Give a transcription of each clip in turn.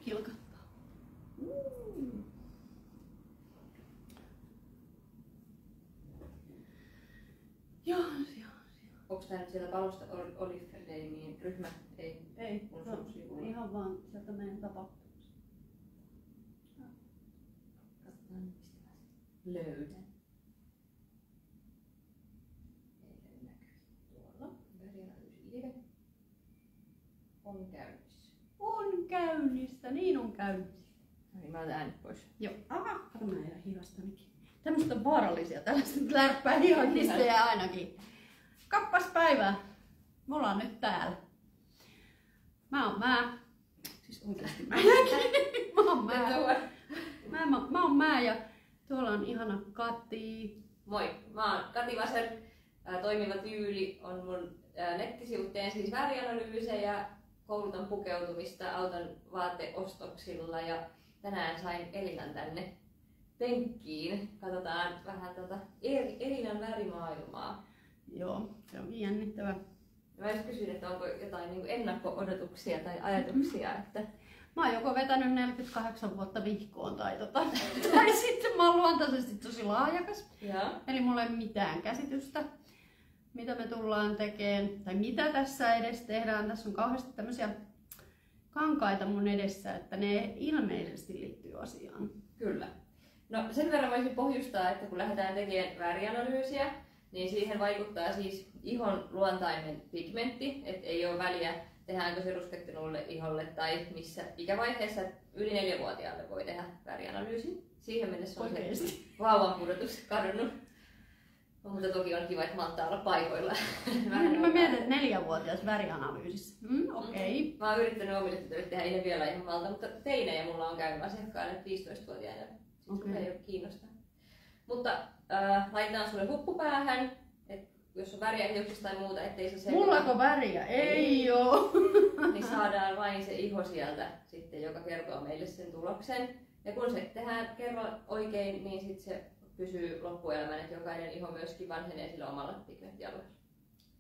kilkattaa. Joo. Onko tää nyt siellä Palusta Oliferdamiin ryhmä? Ei. Ihan vaan sieltä meidän tapahtumasta. Katsotaan mistä mä löydän. Meidän näkyy tuolla. Värianalyysi live. On käynnissä. On käynnistä, niin on käynnissä. No niin, mä otan äänet pois. Joo. Aha, kato mä jää hihastanikin. Tämmöstä on vaarallisia, tällaiset lärppää hihakistejä ainakin. Kappas päivää. Me ollaan nyt täällä. Mä oon mä. Siis oikeesti mäkin. Mä oon mä ja tuolla on ihana Kati. Moi, mä oon Kati Vaser. Toimiva tyyli on mun nettisivut. Teen siis värianalyysejä, koulutan pukeutumista, autan vaateostoksilla ja tänään sain Elinan tänne penkkiin. Katsotaan vähän Elinan värimaailmaa. Joo, se on jännittävä. Mä just kysyin, että onko jotain niin ennakko-odotuksia tai ajatuksia, että mä oon joko vetänyt 48 vuotta vihkoon tai sitten mä oon luontaisesti tosi laajakas. ja. Eli mulla ei ole mitään käsitystä, mitä me tullaan tekemään tai mitä tässä edes tehdään. Tässä on kauheasti tämmöisiä kankaita mun edessä, että ne ilmeisesti liittyy asiaan. Kyllä. No sen verran voisin pohjustaa, että kun lähdetään tekemään värianalyysiä, niin siihen vaikuttaa siis ihon luontainen pigmentti, että ei ole väliä tehdäänkö se ruskettuneelle iholle tai missä ikävaiheessa. Yli 4-vuotiaalle voi tehdä värianalyysin. Siihen mennessä on Oikeesti. se vauvan pudotus kadonnut. Mutta toki on kiva, että malttaa olla paikoilla. Mä mietin, että 4-vuotias värianalyysissä. Okei. Mä oon yrittänyt omille tytöille tehdä, ei ne vielä ihan malta, mutta teinejä mulla on käynyt asiakkaille 15-vuotiaina. Okay. Ei ole kiinnostaa. Mutta laitetaan sulle huppu päähän, että jos on väriä hiuksista tai muuta, ettei se sekoa. Mullako väriä? Ei oo. Niin saadaan vain se iho sieltä sitten, joka kertoo meille sen tuloksen. Ja kun se tehdään kerran oikein, niin sitten se pysyy loppuelämän, että jokainen iho myöskin vanhenee sillä omalla pigmenttialueella.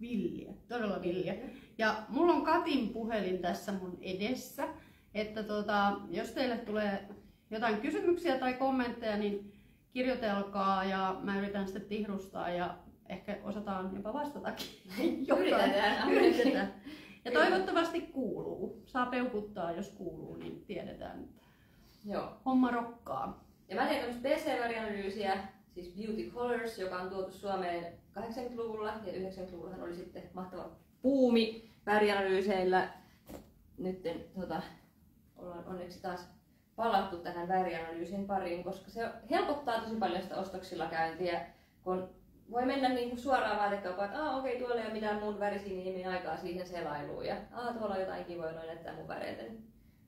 Villiä, todella villiä. Ja mulla on Katin puhelin tässä mun edessä, että jos teille tulee jotain kysymyksiä tai kommentteja, niin kirjoitelkaa ja mä yritän sitten tihrustaa ja ehkä osataan jopa vastatakin. Yritetään. Ja toivottavasti kuuluu. Saa peukuttaa, jos kuuluu, niin tiedetään, että Joo. Homma rokkaa. Ja mä teen tämmöistä PC-värianalyysiä, siis Beauty Colors, joka on tuotu Suomeen 80-luvulla ja 90-luvullahan oli sitten mahtava buumi värianalyyseillä. Nyt ollaan onneksi taas palattu tähän värianalyysin pariin, koska se helpottaa tosi paljon sitä ostoksilla käyntiä, kun voi mennä niin suoraan vaatekauppaan, että okei, tuolla ei ole mitään muun värisiä, niin mene aikaa siihen selailuun ja tuolla on jotain kivoja, noin näyttää mun väreiltä.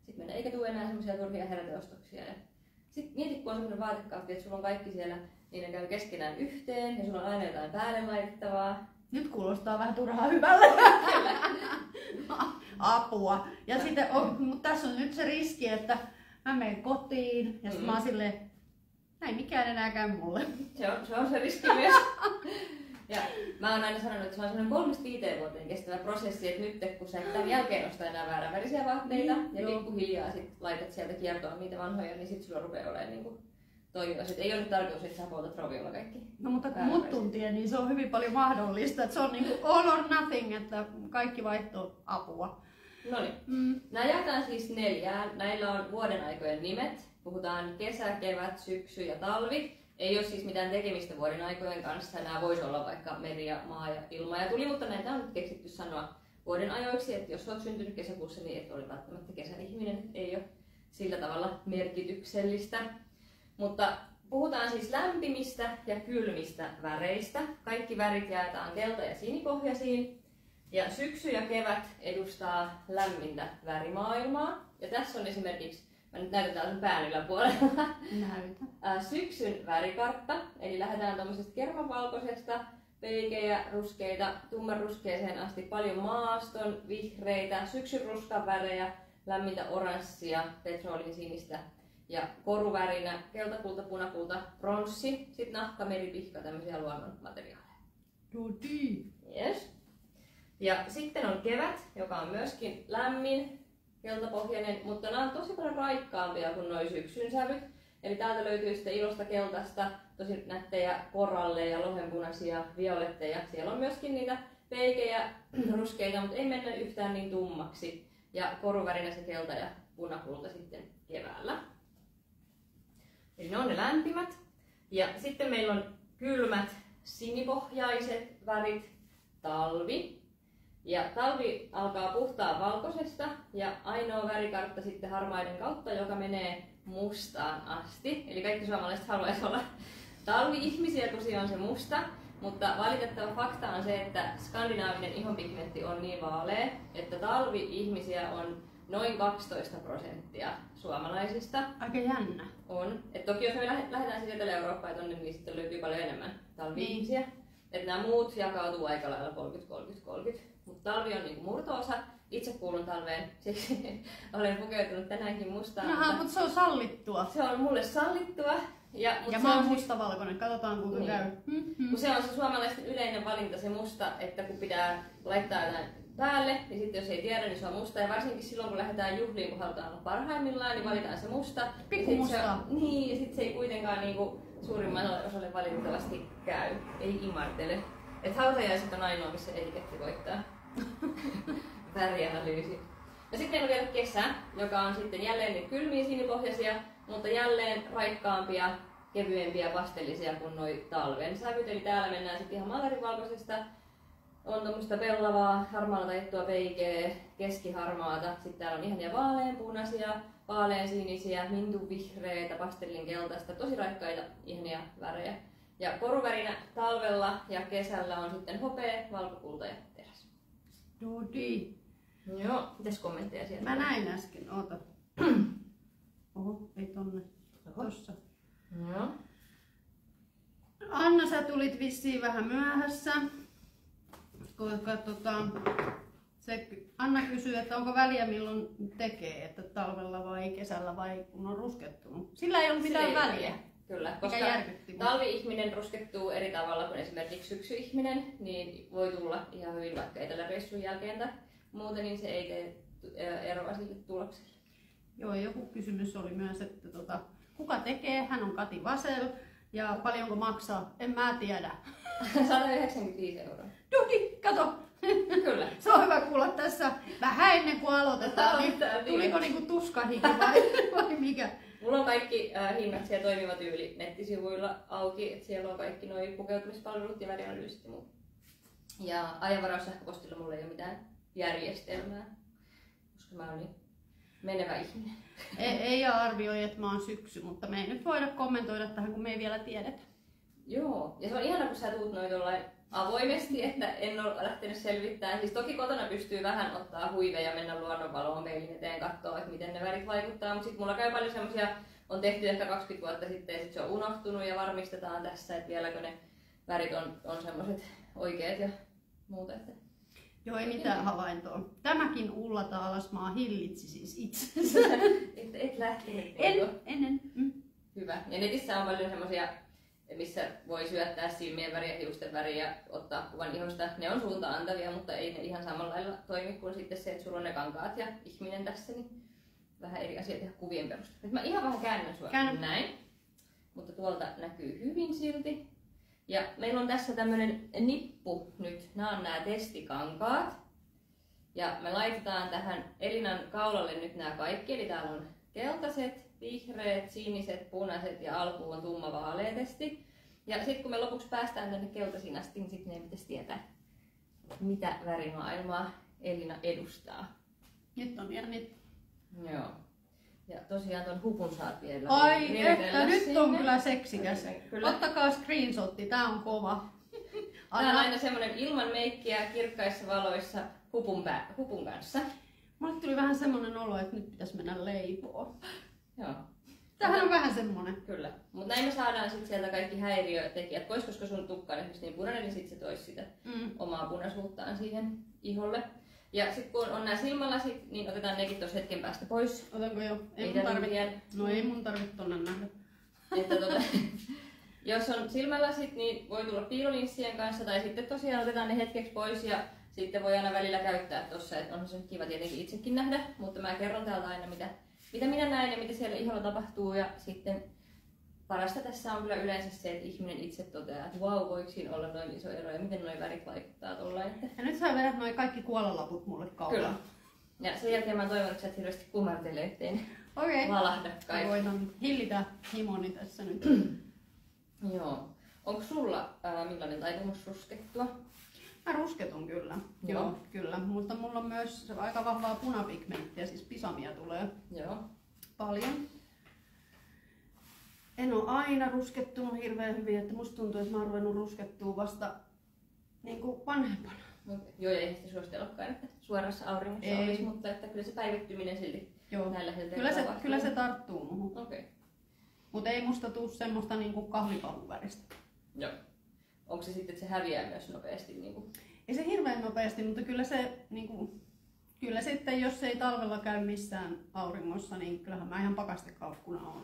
Sitten mennä, eikä tule enää semmoisia turhia heräteostoksia. Sitten mieti, kun on semmoinen vaatekaappi, että sulla on kaikki siellä, niin ne käy keskenään yhteen ja sulla on aina jotain päälle laitettavaa. Nyt kuulostaa vähän turhaa hyvälle. Apua. Ja sitten mutta tässä on nyt se riski, että mä menen kotiin ja sitten mä oon silleen, näin mikään enää käy mulle. Se on se riski myös. Ja mä oon aina sanonut, että se on semmoinen 3-5 vuoteen kestävä prosessi, että nyt kun sä et tämän jälkeen osta enää vääränvärisiä vaatteita ja pikkuhiljaa sit laitat sieltä kiertoon niitä vanhoja, niin sit sulla rupeaa olemaan niinku toimiva. Ei ole nyt tarkoitus, että sä poltat roviolla kaikki. No mutta kun mut tuntien, niin se on hyvin paljon mahdollista, että se on niinku all or nothing, että kaikki vaihtoo apua. No niin. Nämä jaetaan siis 4. Näillä on vuoden aikojen nimet. Puhutaan kesä, kevät, syksy ja talvi. Ei ole siis mitään tekemistä vuoden aikojen kanssa. Nämä voisi olla vaikka meri ja maa ja ilma ja tuli, mutta näitä on nyt keksitty sanoa vuoden ajoiksi. Että jos olet syntynyt kesäkuussa, niin et ole välttämättä kesän ihminen. Ei ole sillä tavalla merkityksellistä. Mutta puhutaan siis lämpimistä ja kylmistä väreistä. Kaikki värit jaetaan kelta- ja sinipohjaisiin. Ja syksy ja kevät edustaa lämmintä värimaailmaa. Ja tässä on esimerkiksi, mä nyt näytän täällä pään yläpuolella, syksyn värikartta. Eli lähdetään tuommoisesta kermavalkoisesta, peikejä, ruskeita, tummanruskeeseen asti paljon maaston, vihreitä, syksyn ruskan värejä, lämmintä oranssia, petrolin sinistä ja koruvärinä, keltakulta, punakulta, pronssi, sitten nahka, meripihka, tämmöisiä luonnonmateriaaleja. Tuti. Yes. Ja sitten on kevät, joka on myöskin lämmin, keltapohjainen, mutta nämä on tosi paljon raikkaampia kuin noi syksyn sävyt. Eli täältä löytyy sitten ilosta keltaista, tosi nättejä koralleja, lohenpunaisia, violetteja. Siellä on myöskin niitä peikejä, ruskeita, mutta ei mennä yhtään niin tummaksi. Ja koruvärinä se kelta ja punakulta sitten keväällä. Eli ne on ne lämpimät. Ja sitten meillä on kylmät sinipohjaiset värit, talvi. Ja talvi alkaa puhtaan valkoisesta ja ainoa värikartta sitten harmaiden kautta, joka menee mustaan asti. Eli kaikki suomalaiset haluaisi olla talvi-ihmisiä, kun siinä on se musta. Mutta valitettava fakta on se, että skandinaavinen ihonpigmentti on niin vaalea, että talvi-ihmisiä on noin 12% suomalaisista. Aika jännä. On. Et toki jos me lähdetään siis Etelä-Eurooppaan tonne, niin sitten löytyy paljon enemmän talvi-ihmisiä. Niin. Että nämä muut jakautuu aika lailla 30-30-30. Mutta talvi on niinku murto-osa. Itse kuulun talveen, siksi olen pukeutunut tänäänkin mustaan. Jaha, mutta se on sallittua. Se on mulle sallittua. Ja mä oon mustavalkoinen, katsotaan kuinka niin. käy. Kun se on se suomalaisten yleinen valinta se musta, että kun pitää laittaa jotain päälle, niin sitten jos ei tiedä, niin se on musta. Ja varsinkin silloin kun lähdetään juhliin, kun halutaan olla parhaimmillaan, niin valitaan se musta. Pikku musta. Niin, ja sitten se ei kuitenkaan niinku suurimmalle osalle valitettavasti käy. Ei imartele. Et hautajaiset on ainoa, missä etiketti voittaa. Värianalyysi. Ja sitten meillä on vielä kesä, joka on sitten jälleen niitä kylmiä sinipohjaisia, mutta jälleen raikkaampia, kevyempiä, pastellisia kuin noi talven sävyt. Eli täällä mennään sitten ihan malarivalkoisesta. On tommoista pellavaa, harmaalla taittua peikeä, keskiharmaata. Sitten täällä on ihania vaaleanpunaisia, vaaleansinisiä, mintuvihreitä, pastellin keltaista, tosi raikkaita, ihania värejä. Ja koruvärinä talvella ja kesällä on sitten hopea, valkokulta ja teräs. Dodi. Joo, mitäs kommentteja sieltä? Mä näin äsken, oota. Oho, ei tonne. Tossa. Joo. Anna, sä tulit vissiin vähän myöhässä. Anna kysyy, että onko väliä milloin tekee, että talvella vai kesällä vai kun on ruskettunut. Sillä ei ole mitään väliä. Kyllä, koska talvi-ihminen ruskettuu eri tavalla kuin esimerkiksi syksy-ihminen, niin voi tulla ihan hyvin vaikka eteläreissun jälkeen tai muuten, niin se ei tee eroa sille tulokselle. Joo, joku kysymys oli myös, että kuka tekee, hän on Kati Vasel ja paljonko maksaa, en mä tiedä. 195 €. Dudi, kato! Kyllä. Se on hyvä kuulla tässä vähän ennen kuin aloitetaan. Tuliko niinku tuskahiki vai mikä? Mulla on kaikki hinnat siellä Toimiva Tyyli nettisivuilla auki, että siellä on kaikki noi pukeutumispalvelut ja värianalyysit ja muut. Ja ajanvaraussähköpostilla mulla ei ole mitään järjestelmää, koska mä oon niin menevä ihminen. Ei arvioi, että mä oon syksy, mutta me ei nyt voida kommentoida tähän, kun me ei vielä tiedetä. Joo, ja se on ihana, kun sä tuut noin jollain avoimesti, että en ole lähtenyt selvittämään. Siis toki kotona pystyy vähän ottaa huiveja ja mennä luonnonvaloon peilin eteen katsoa, että miten ne värit vaikuttaa. Mutta sitten mulla käy paljon semmosia, on tehty ehkä 20 vuotta sitten ja sit se on unohtunut ja varmistetaan tässä, että vieläkö ne värit on semmoiset oikeat ja muuta. Että... Joo, ei mitään havaintoa. Tämäkin Ulla Taalasmaa hillitsi siis itsensä. et lähtenyt. En. Hyvä. Ja netissä on paljon semmosia, missä voi syöttää silmien väriä, hiusten väriä ja ottaa kuvan ihosta. Ne on suuntaantavia, mutta ei ne ihan samalla lailla toimi kuin sitten se, että sulla on ne kankaat ja ihminen tässä. Niin vähän eri asiat tehdä kuvien perusteella. Mä ihan vähän käännän sua näin, mutta tuolta näkyy hyvin silti. Ja meillä on tässä tämmönen nippu nyt. Nämä on nämä testikankaat. Ja me laitetaan tähän Elinan kaulalle nyt nämä kaikki. Eli täällä on keltaiset, vihreät, siniset, punaiset ja alkuun on tumma vaalea testi. Ja sitten kun me lopuksi päästään tänne keltaisiin asti, niin sitten meidän pitäisi tietää, mitä värimaailmaa Elina edustaa. Nyt on ihan nyt. Joo. Ja tosiaan ton hupun saat vielä. Ai että, nyt sinne. on kyllä seksikäs. Kyllä. Ottakaa screenshotti, tää on kova. Tää on aina semmonen ilman meikkiä, kirkkaissa valoissa, hupun kanssa. Mulle tuli vähän semmonen olo, että nyt pitäisi mennä leipoon. Joo. Tämähän on vähän semmonen. Kyllä. Mutta näin me saadaan sit sieltä kaikki häiriötekijät pois, koska sun tukka on esimerkiksi niin punainen, niin sit se toisi sitä omaa punaisuuttaan siihen iholle. Ja sitten kun on nämä silmälasit, niin otetaan nekin tuossa hetken päästä pois. Otanko jo? Ei mun tarvitse. No ei mun tarvitse tonne nähdä. Että jos on silmälasit, niin voi tulla piilolinssien kanssa tai sitten tosiaan otetaan ne hetkeksi pois ja sitten voi aina välillä käyttää tuossa, että onhan se nyt kiva tietenkin itsekin nähdä, mutta mä kerron täältä aina mitä minä näen ja mitä siellä iholla tapahtuu ja sitten parasta tässä on kyllä yleensä se, että ihminen itse toteaa, että vau, voiko siinä olla noin iso ero ja miten nuo värit vaikuttaa tuollain. Ja nyt sä vedät noin kaikki kuolalaput mulle kaulaan. Kyllä. Ja sen jälkeen mä toivon, että sä et hirveästi kumartele, ettei ne valahda kaikki. Voitan hillitä himoni tässä nyt. Joo. Onko sulla millainen taipumus ruskettua? Mä rusketun kyllä. Joo, kyllä. Mutta mulla on myös aika vahvaa punapigmenttiä, siis pisamia tulee paljon. En ole aina ruskettunut hirveän hyvin, että musta tuntuu, että mä oon ruvennut ruskettua vasta niin kuin vanhempana. Okay. Joo, ja ei sitä suositellakaan, että suorassa auringossa olisi, mutta että kyllä se päivittyminen silti näillä helteillä kyllä se tarttuu muuhun. Okay. Mutta ei musta tuu semmoista niinku kahvipavun väristä. Joo. Onko se sitten, että se häviää myös nopeasti? Niinku? Ei se hirveän nopeasti, mutta kyllä se niinku, kyllä sitten, jos ei talvella käy missään auringossa, niin kyllähän mä ihan pakastekalkkuna oon.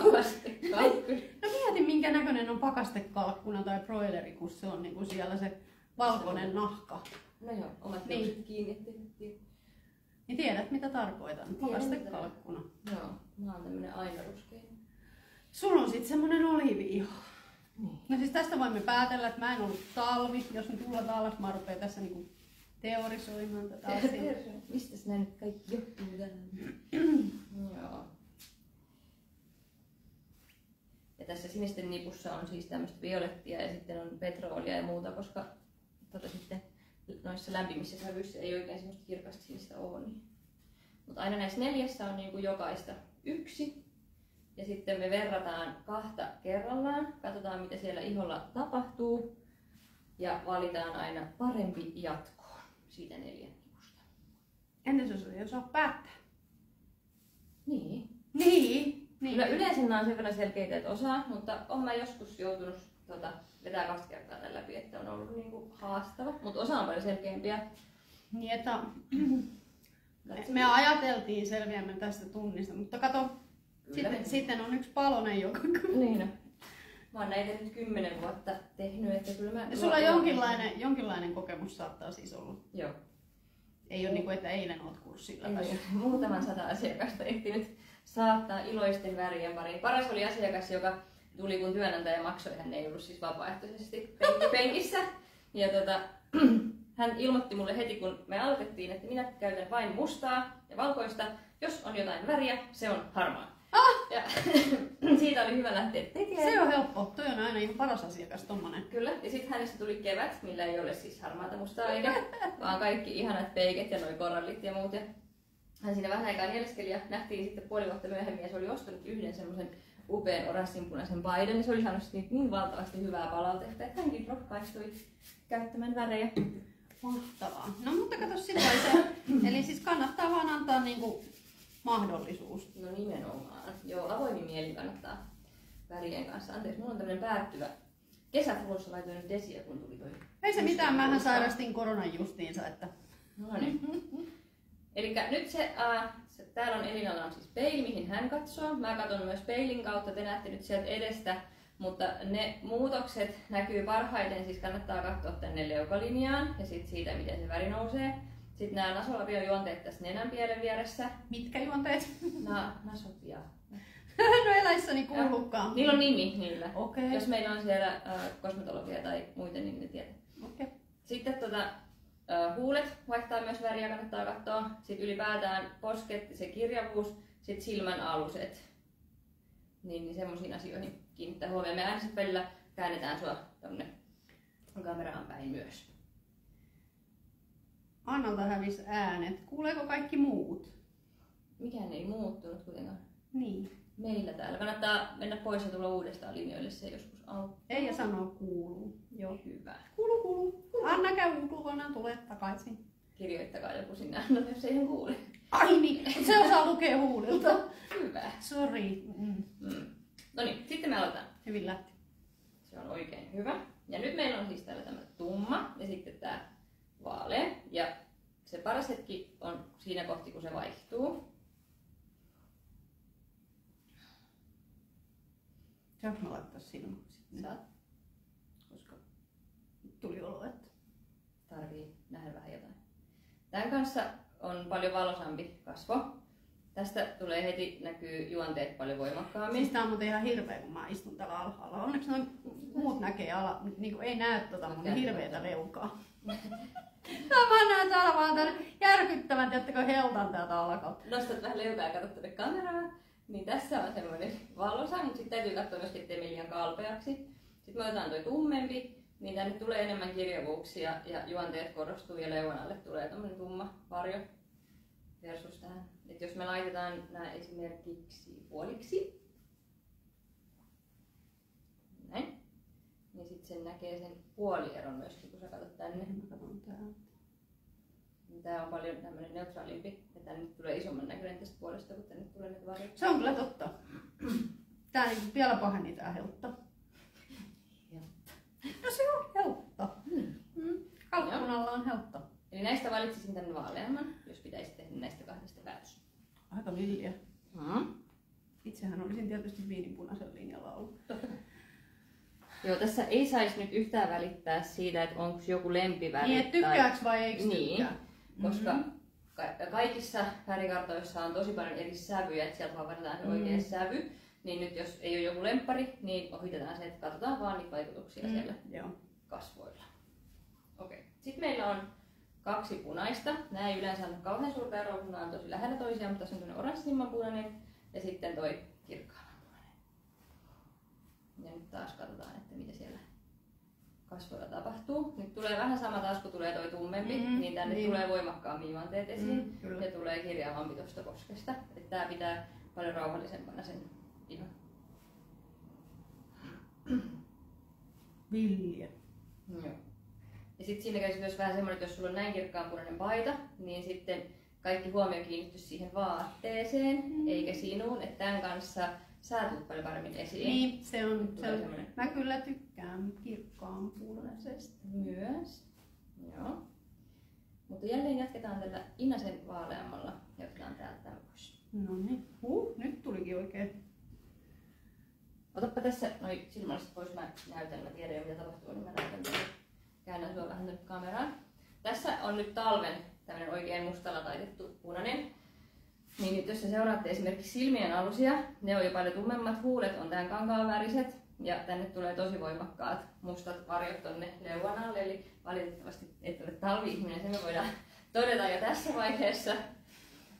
Pakastekalkkuna? No mietin, minkä näköinen on pakastekalkkuna tai broileri, kun se on niinku siellä se valkoinen nahka. No joo, omat niin. Kiinni. Niin tiedät, mitä tarkoitan. Pakastekalkkuna. Joo, mä oon tämmönen aina ruskeinen. Sulla on sit semmonen oliivi-iho. Niin. No siis tästä voimme päätellä, että mä en ollut talvi. Jos nyt tullaan alas, mä rupean tässä niinku teorisoimaan tätä asiaa. Mistäs nää nyt kaikki johtuu tänään? Joo. Ja tässä sinisten nipussa on siis tämmöistä violettia ja sitten on petroolia ja muuta, koska sitten noissa lämpimissä sävyissä ei oikein semmoista kirkasta sinistä ole. Niin. Mutta aina näissä 4 on niinku jokaista 1. Ja sitten me verrataan 2 kerrallaan, katsotaan mitä siellä iholla tapahtuu ja valitaan aina parempi jatkoon siitä 4 nipusta. Entäs jos ei osaa päättää? Niin. Kyllä yleensä nämä on sen verran selkeitä, että osaa, mutta olen mä joskus joutunut vetää 2 kertaa tämän läpi, että on ollut niinku haastava, mutta osa on paljon selkeämpiä. Niin, että me ajateltiin selviämme tästä tunnista, mutta kato, sitten on yksi palonen, joka... Niin no. Mä oon näitä nyt 10 vuotta tehnyt, että kyllä mä... Sulla jonkinlainen kokemus saattaa siis olla. Joo. Ei ole niin kuin, että eilen oot kurssilla. Muutaman 100 asiakasta ehtinyt saattaa iloisten värien pariin. Paras oli asiakas, joka tuli kun työnantaja maksoi, hän ei ollut siis vapaaehtoisesti penkissä. Ja hän ilmoitti mulle heti kun me aloitettiin, että minä käytän vain mustaa ja valkoista. Jos on jotain väriä, se on harmaa. Ja siitä oli hyvä lähteä tekemään. Se on helppo. Toi on aina ihan paras asiakas tommonen. Kyllä. Ja sitten hänestä tuli kevät, millä ei ole siis harmaata mustaa eikä, vaan kaikki ihanat peiket ja noi korallit ja muut. Ja hän siinä vähän aikaa nieleskeli ja nähtiin sitten puoli vuotta myöhemmin ja se oli ostanut yhden semmoisen upean oranssinpunaisen paidan. Ja se oli saanut niin valtavasti hyvää palautetta, että hänkin rohkaistui käyttämään värejä. Mahtavaa. No mutta kato silloin se. Eli siis kannattaa vaan antaa niinku mahdollisuus. No nimenomaan. Joo, avoimin mielin kannattaa värien kanssa. Anteeksi, mulla on tämmönen päättyvä kesäflussa, laitoin nyt desiä, kun tuli toi. Ei se mitään, mähän sairastin koronan justiinsa, että... No niin. Elikkä nyt täällä on Elinalla on siis peili, mihin hän katsoo. Mä katson myös peilin kautta, te näette nyt sieltä edestä. Mutta ne muutokset näkyy parhaiten, siis kannattaa katsoa tänne leukalinjaan ja sitten siitä, miten se väri nousee. Sitten nämä nasolabion-juonteet tässä nenänpielen vieressä. Mitkä juonteet? Nasopia. No eläissäni kuulukaan. Niillä on nimi niillä. Okay. Jos meillä on siellä kosmetologia tai muita, niin ne tietää. Okay. Sitten huulet vaihtaa myös väriä, kannattaa katsoa. Sitten ylipäätään posket, se kirjavuus, sitten silmän aluset. Niin semmoisiin asioihin kiinnittää huomioon. Me aina sitten välillä käännetään sua tonne kameraan päin myös. Annalta hävisi äänet. Kuuleeko kaikki muut? Mikään ei muuttunut kuitenkaan. Niin. Meillä täällä. Kannattaa mennä pois ja tulla uudestaan linjoille, se joskus auttaa. Ei ja sanoo kuuluu. Joo, hyvä. Kuuluu. Anna käy ulkona, tule takaisin. Kirjoittakaa joku sinne Anna, jos ei hän kuule. Ai niin, se osaa lukea huulilta. Hyvä. Sori. No niin, sitten me aloitetaan. Hyvin lähti. Se on oikein hyvä. Ja nyt meillä on siis täällä tämä tumma ja sitten tämä vaalea. Ja se paras hetki on siinä kohti, kun se vaihtuu. Saanko mä laittaa silmäksi? Saat. Koska tuli olo, että... Tarvii nähdä vähän jotain. Tämän kanssa on paljon valoisampi kasvo. Tästä tulee heti näkyy juonteet paljon voimakkaammin. Siis tää on muuten ihan hirveä, kun mä istun täällä alhaalla. Onneksi noin muut näkee niin ei näe mun hirveetä leukaa. Mä näen täällä vaan tän järkyttävän, tiedättekö, heltan täältä alakautta. Nostat vähän leukaa ja katsot tänne kameraa. Niin tässä on semmoinen valosa, mutta sitten täytyy katsoa myöskin, ettei mene liian kalpeaksi. Sitten me otetaan toi tummempi, niin tänne tulee enemmän kirjavuuksia ja juonteet korostuu ja leuan alle tulee tommonen tumma varjo versus tähän. Et jos me laitetaan nämä esimerkiksi puoliksi, näin, niin sitten sen näkee sen puolieron myöskin, kun sä katsot tänne. Tää on paljon tämmönen neutraalimpi ja tänne tulee isomman näköinen tästä puolesta, kun tänne tulee näitä varjoja. Se on kyllä totta. Tää niinku vielä paheni tää heltta. No se on heltta. Kalkkunalla on heltta. Eli näistä valitsisin tänne vaaleamman, jos pitäisi tehdä näistä kahdesta päätös. Aika villiä. Itsehän olisin tietysti viininpunaisen linjalla ollut. Joo, tässä ei saisi nyt yhtään välittää siitä, että onko joku lempiväri. Niin, että tykkääks vai eikö tykkää? Koska kaikissa värikartoissa on tosi paljon eri sävyjä, että sieltä vaan valitaan se oikea sävy. Niin nyt jos ei ole joku lemppari, niin ohitetaan se, että katsotaan vaan niitä vaikutuksia siellä kasvoilla. Okei. Sitten meillä on 2 punaista. Nämä ei yleensä ole kauhean suurta eroa, kun nämä on tosi lähellä toisiaan, mutta tässä on tämmöinen oranssimmanpunainen ja sitten toi kirkkaammanpunainen. Ja nyt taas katsotaan, että mitä siellä kasvoilla tapahtuu. Nyt tulee vähän sama taas, kun tulee toi tummempi, niin tänne tulee voimakkaammin juonteet esiin ja tulee kirjaavampi tuosta poskesta. Että tää pitää paljon rauhallisempana sen ihan. Villiä. Joo. Ja sitten siinä käy myös vähän semmoinen, että jos sulla on näin kirkkaanpunainen paita, niin sitten kaikki huomio kiinnittyisi siihen vaatteeseen, eikä sinuun. Että tämän kanssa sä tulet paljon paremmin esiin. Niin, se on. Mä kyllä tykkään kirkkaanpunaisesta. Myös. Joo. Mutta jälleen jatketaan tällä Inasen vaaleammalla ja otetaan täältä tämän pois. No niin. Nyt tulikin oikein. Otappa tässä noi silmälasit pois, mä näytän, mä tiedän jo mitä tapahtuu, niin mä näytän teille. Käännän sua vähän tänne kameraan. Tässä on nyt talven tämmönen oikein mustalla taitettu punainen. Niin nyt jos sä seuraatte esimerkiksi silmien alusia, ne on jo paljon tummemmat, huulet on tämän kankaan väriset ja tänne tulee tosi voimakkaat mustat varjot tonne leuan alle. Eli valitettavasti et ole talvi-ihminen, sen me voidaan todeta jo tässä vaiheessa.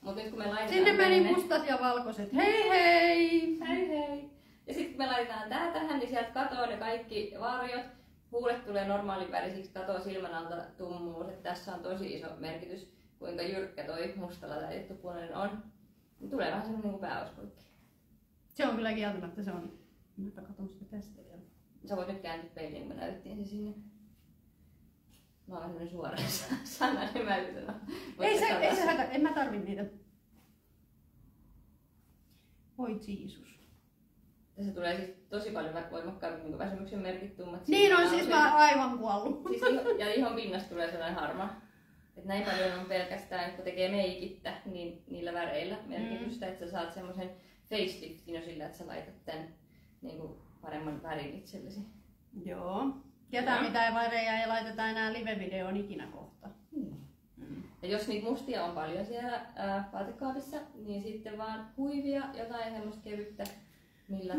Mut nyt kun me laitetaan sinne meni mustat ja valkoiset. Hei hei! Hei hei! Ja sitten kun me laitetaan tää tähän, niin sieltä katoo ne kaikki varjot. Huulet tulee normaalin värisiksi, katoo silmän alta tummuus. Että tässä on tosi iso merkitys, kuinka jyrkkä toi mustalla taitettu punainen on. Niin tulee vähän semmonen niinku pääospoikki. Se on kyllä kieltämättä, se on. Mä katson sitä tästä vielä. Sä voit nyt kääntyä peiliin, kun me näytettiin se sinne. Mä oon semmonen suora sana, niin mä yritän. Ei se hätä, en mä tarvi niitä. Voi Jeesus. Tässä tulee siis tosi paljon voimakkaammin kuin väsymyksen merkit tummat. Niin on siis mä aivan kuollut. Siis ja ihon pinnasta tulee sellainen harma. Et näin paljon on pelkästään, kun tekee meikittä, niin niillä väreillä merkitystä, että sä saat semmoisen faceliftin jo sillä, että sä laitat tän niin kuin paremman värin itsellesi. Joo. Ketään mitä värejä ei laiteta enää live-videoon ikinä kohta. Ja jos niitä mustia on paljon siellä vaatekaapissa, niin sitten vaan huivia, jotain semmoista kevyttä, millä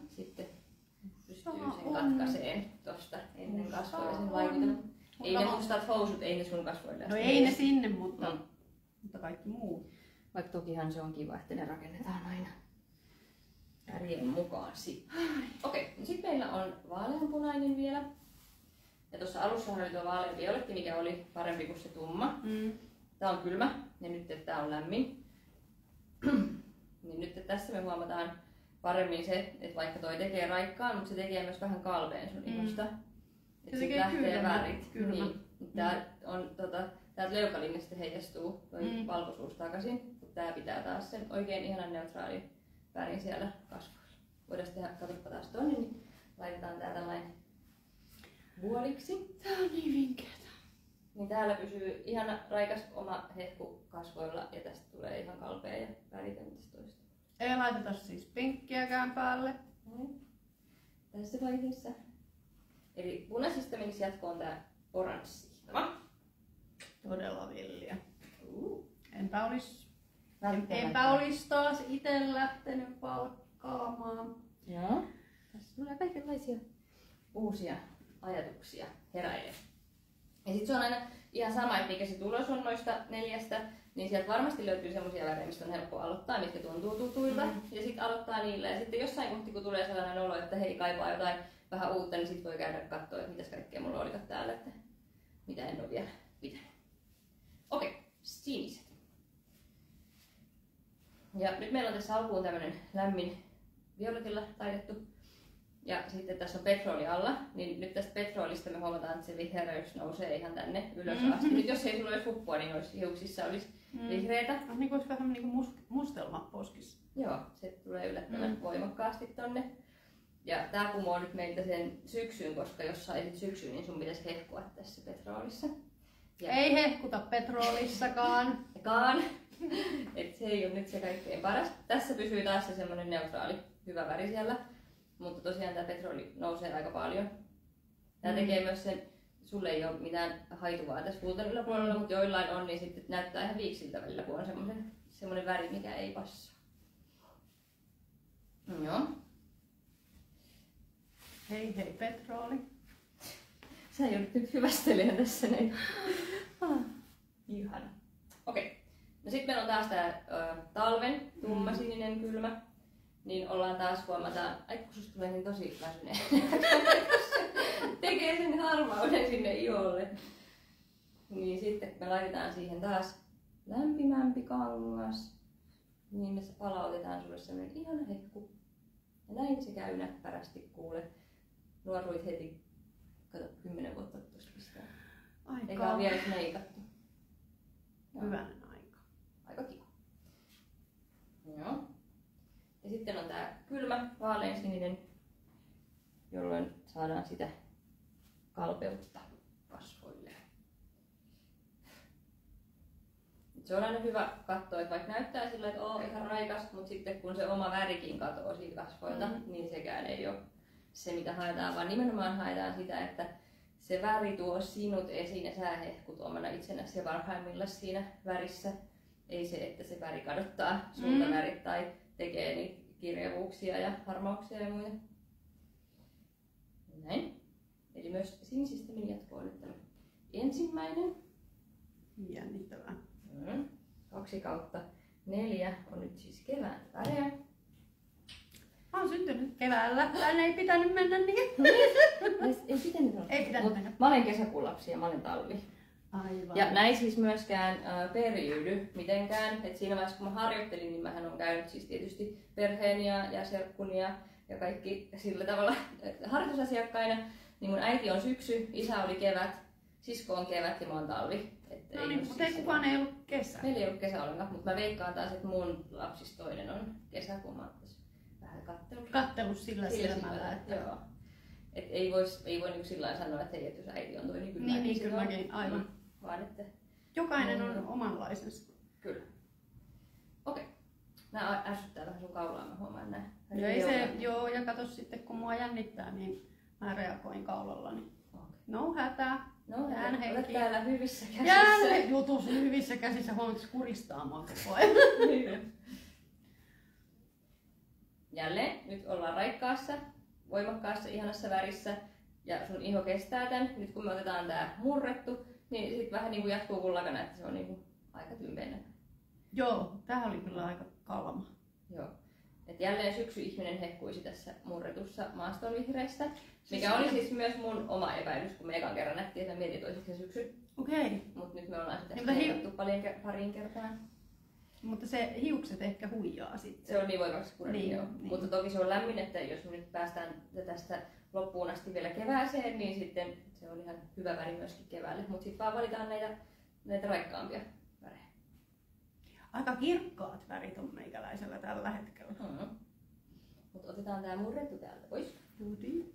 sitten pystyy sen katkaiseen tosta ennen kasvoja sen vaikutelman. Ei ne mustat housut, ei ne sun kasvoille. No ei ne sinne, mutta kaikki muu. Vaikka tokihan se on kiva, että ne rakennetaan aina värien mukaan sitten. Okei, no sitten meillä on vaaleanpunainen vielä. Ja tuossa alussa oli tuo vaaleanvioletti, mikä oli parempi kuin se tumma. Tää on kylmä ja nyt tää on lämmin. Niin nyt tässä me huomataan paremmin se, että vaikka toi tekee raikkaan, mutta se tekee myös vähän kalpeen sun ihosta. Että sit lähtee värit. Niin. Tää on täältä leukalingasta heijastuu toi valkoisuus takaisin, mutta tää pitää taas sen oikein ihanan neutraalin värin siellä kasvoilla. Voidaan tehdä, katsoppa taas tonne, niin laitetaan tää tällainen vuoliksi. Tää on niin vinkeätä. Niin täällä pysyy ihana raikas oma hehku kasvoilla ja tästä tulee ihan kalpea ja väritön tästä toista. Ei laiteta siis pinkkiäkään päälle. Tässä vaiheessa. Eli punaisista menisi jatkoon tää oranssi. Todella villiä. Uh. Enpä olis taas ite lähtenyt palkkaamaan. Joo. Tässä tulee kaikenlaisia uusia ajatuksia heräilee. Ja sit se on aina ihan sama, että mikä se tulos on noista 4, niin sieltä varmasti löytyy semmoisia värejä, mistä on helppo aloittaa, mitkä tuntuu tutuilta. Ja sitten aloittaa niillä. Ja sitten jossain kohti, kun tulee sellainen olo, että hei, kaipaa jotain vähän uutta, niin sitten voi käydä katsoa, että mitäs kaikkea mulla olikaan täällä, että mitä en ole vielä pitänyt. Okei, siniset. Ja nyt meillä on tässä alkuun tämmönen lämmin violetilla taidettu. Ja sitten tässä on petroli alla, niin nyt tästä petrolista me huomataan, että se vihreys nousee ihan tänne ylös asti. Nyt jos ei sulla olisi huppua, niin olisi hiuksissa olisi vihreitä. Niin kuin olisi vähän niin kuin mustelma poskissa. Joo, se tulee yllättävän voimakkaasti tonne. Ja tää kumoo nyt meiltä sen syksyyn, koska jos saisit syksyyn, niin sun pitäisi hehkua tässä petrolissa. Ja ei hehkuta petrolissakaan. Et se ei ole nyt se kaikkein paras. Tässä pysyy taas se semmonen neutraali, hyvä väri siellä. Mutta tosiaan tää petroli nousee aika paljon. Tää tekee myös sen, sulle ei ole mitään haituvaa tässä puuton yläpuolella, mutta joillain on, niin sitten näyttää ihan viiksiltä välillä, kun on semmonen väri, mikä ei passaa. Joo. Hei petroli. Sä joudut nyt hyvästelemään tässä näin. Ihana. Okei. No sit meillä on taas tää talven tummasininen kylmä. Niin ollaan taas huomataan, ai kun susta tulee niin tosi väsyneen. Tekee sen harmauden sinne iholle. Niin sitten me laitetaan siihen taas lämpimämpi kangas. Niin me palautetaan sulle semmonen ihana hehku. Ja näin se käy näppärästi kuule. Nuoruit heti, kato 10 vuotta tuosta pistää. Eikä ole vielä edes meikattu. Hyvänen aika. Aika kiva. Joo. Ja sitten on tää kylmä, vaaleansininen, jolloin saadaan sitä kalpeutta kasvoille. Se on aina hyvä katsoa, että vaikka näyttää sillä, että on ihan raikas, mutta sitten kun se oma värikin katoaa siitä kasvoilta, niin sekään ei ole se mitä haetaan, vaan nimenomaan haetaan sitä, että se väri tuo sinut esiin ja sä hehkut omana itsenäsi ja parhaimmillaan siinä värissä. Ei se, että se väri kadottaa sulta värit tai tekee niitä kirjavuuksia ja harmauksia ja muita. Näin. Eli myös sinisistä meni jatkoon nyt tämä ensimmäinen. Jännittävää. 2/4 on nyt siis kevään värejä. Mä oon syntynyt keväällä. Tänne ei pitänyt mennä niin. Ei pitänyt olla. Ei pitänyt mennä. Mä olen kesäkuun lapsi ja mä olen talvi. Aivan. Ja näin siis myöskään periydy mitenkään. Et siinä vaiheessa kun mä harjoittelin, niin mähän on käynyt siis tietysti perheen ja serkkun ja kaikki sillä tavalla harjoitusasiakkaina. Niin mun äiti on syksy, isä oli kevät, sisko on kevät ja mä oon talvi. No niin, mutta ei kukaan ei ollut kesä. Meillä ei ollut kesä ollenkaan, mutta mä veikkaan taas, että mun lapsista toinen on kesä, kun mä oon vähän kattellut sillä silmällä. Että... Joo. Et ei voi niin sillä sanoa, että hei, että jos äiti on toi, niin kyllä niin kyllä mäkin, aivan. Vaan että... Jokainen on omanlaisensa. Kyllä. Okei. Nää ärsyttää vähän sun kaulaa, mä huomaan nää. Joo, ja kato sitten kun mua jännittää, niin mä reagoin kaulallani. Okay. No hätää. No, olet täällä hyvissä käsissä. Jälleen jutussa hyvissä käsissä, huomaat, että kuristaa mua koko ajan. Jälleen, nyt ollaan raikkaassa, voimakkaassa, ihanassa värissä ja sun iho kestää tän. Nyt kun me otetaan tää murrettu, niin sit vähän niinku jatkuu kuin lakana, että se on niinku aika tympeänä. Joo, tää oli kyllä aika kalma. Joo. Et jälleen syksy-ihminen hehkuisi tässä murretussa maastonvihreässä, mikä oli siis myös mun oma epäilys, kun me ekan kerran nähtiin, että mä mietin toiseksi syksy. Okei. Mut nyt me ollaan sitä heikattu pariin kertaan. Mutta se hiukset ehkä huijaa sitten. Se on niin voimakas kuin niin, joo. Niin. Mutta toki se on lämmin, että jos me nyt päästään tästä loppuun asti vielä kevääseen, niin sitten se on ihan hyvä väri myöskin keväälle. Mutta sitten vaan valitaan näitä raikkaampia värejä. Aika kirkkaat värit on meikäläisellä tällä hetkellä. Mutta otetaan tää murrettu täältä pois. Juti.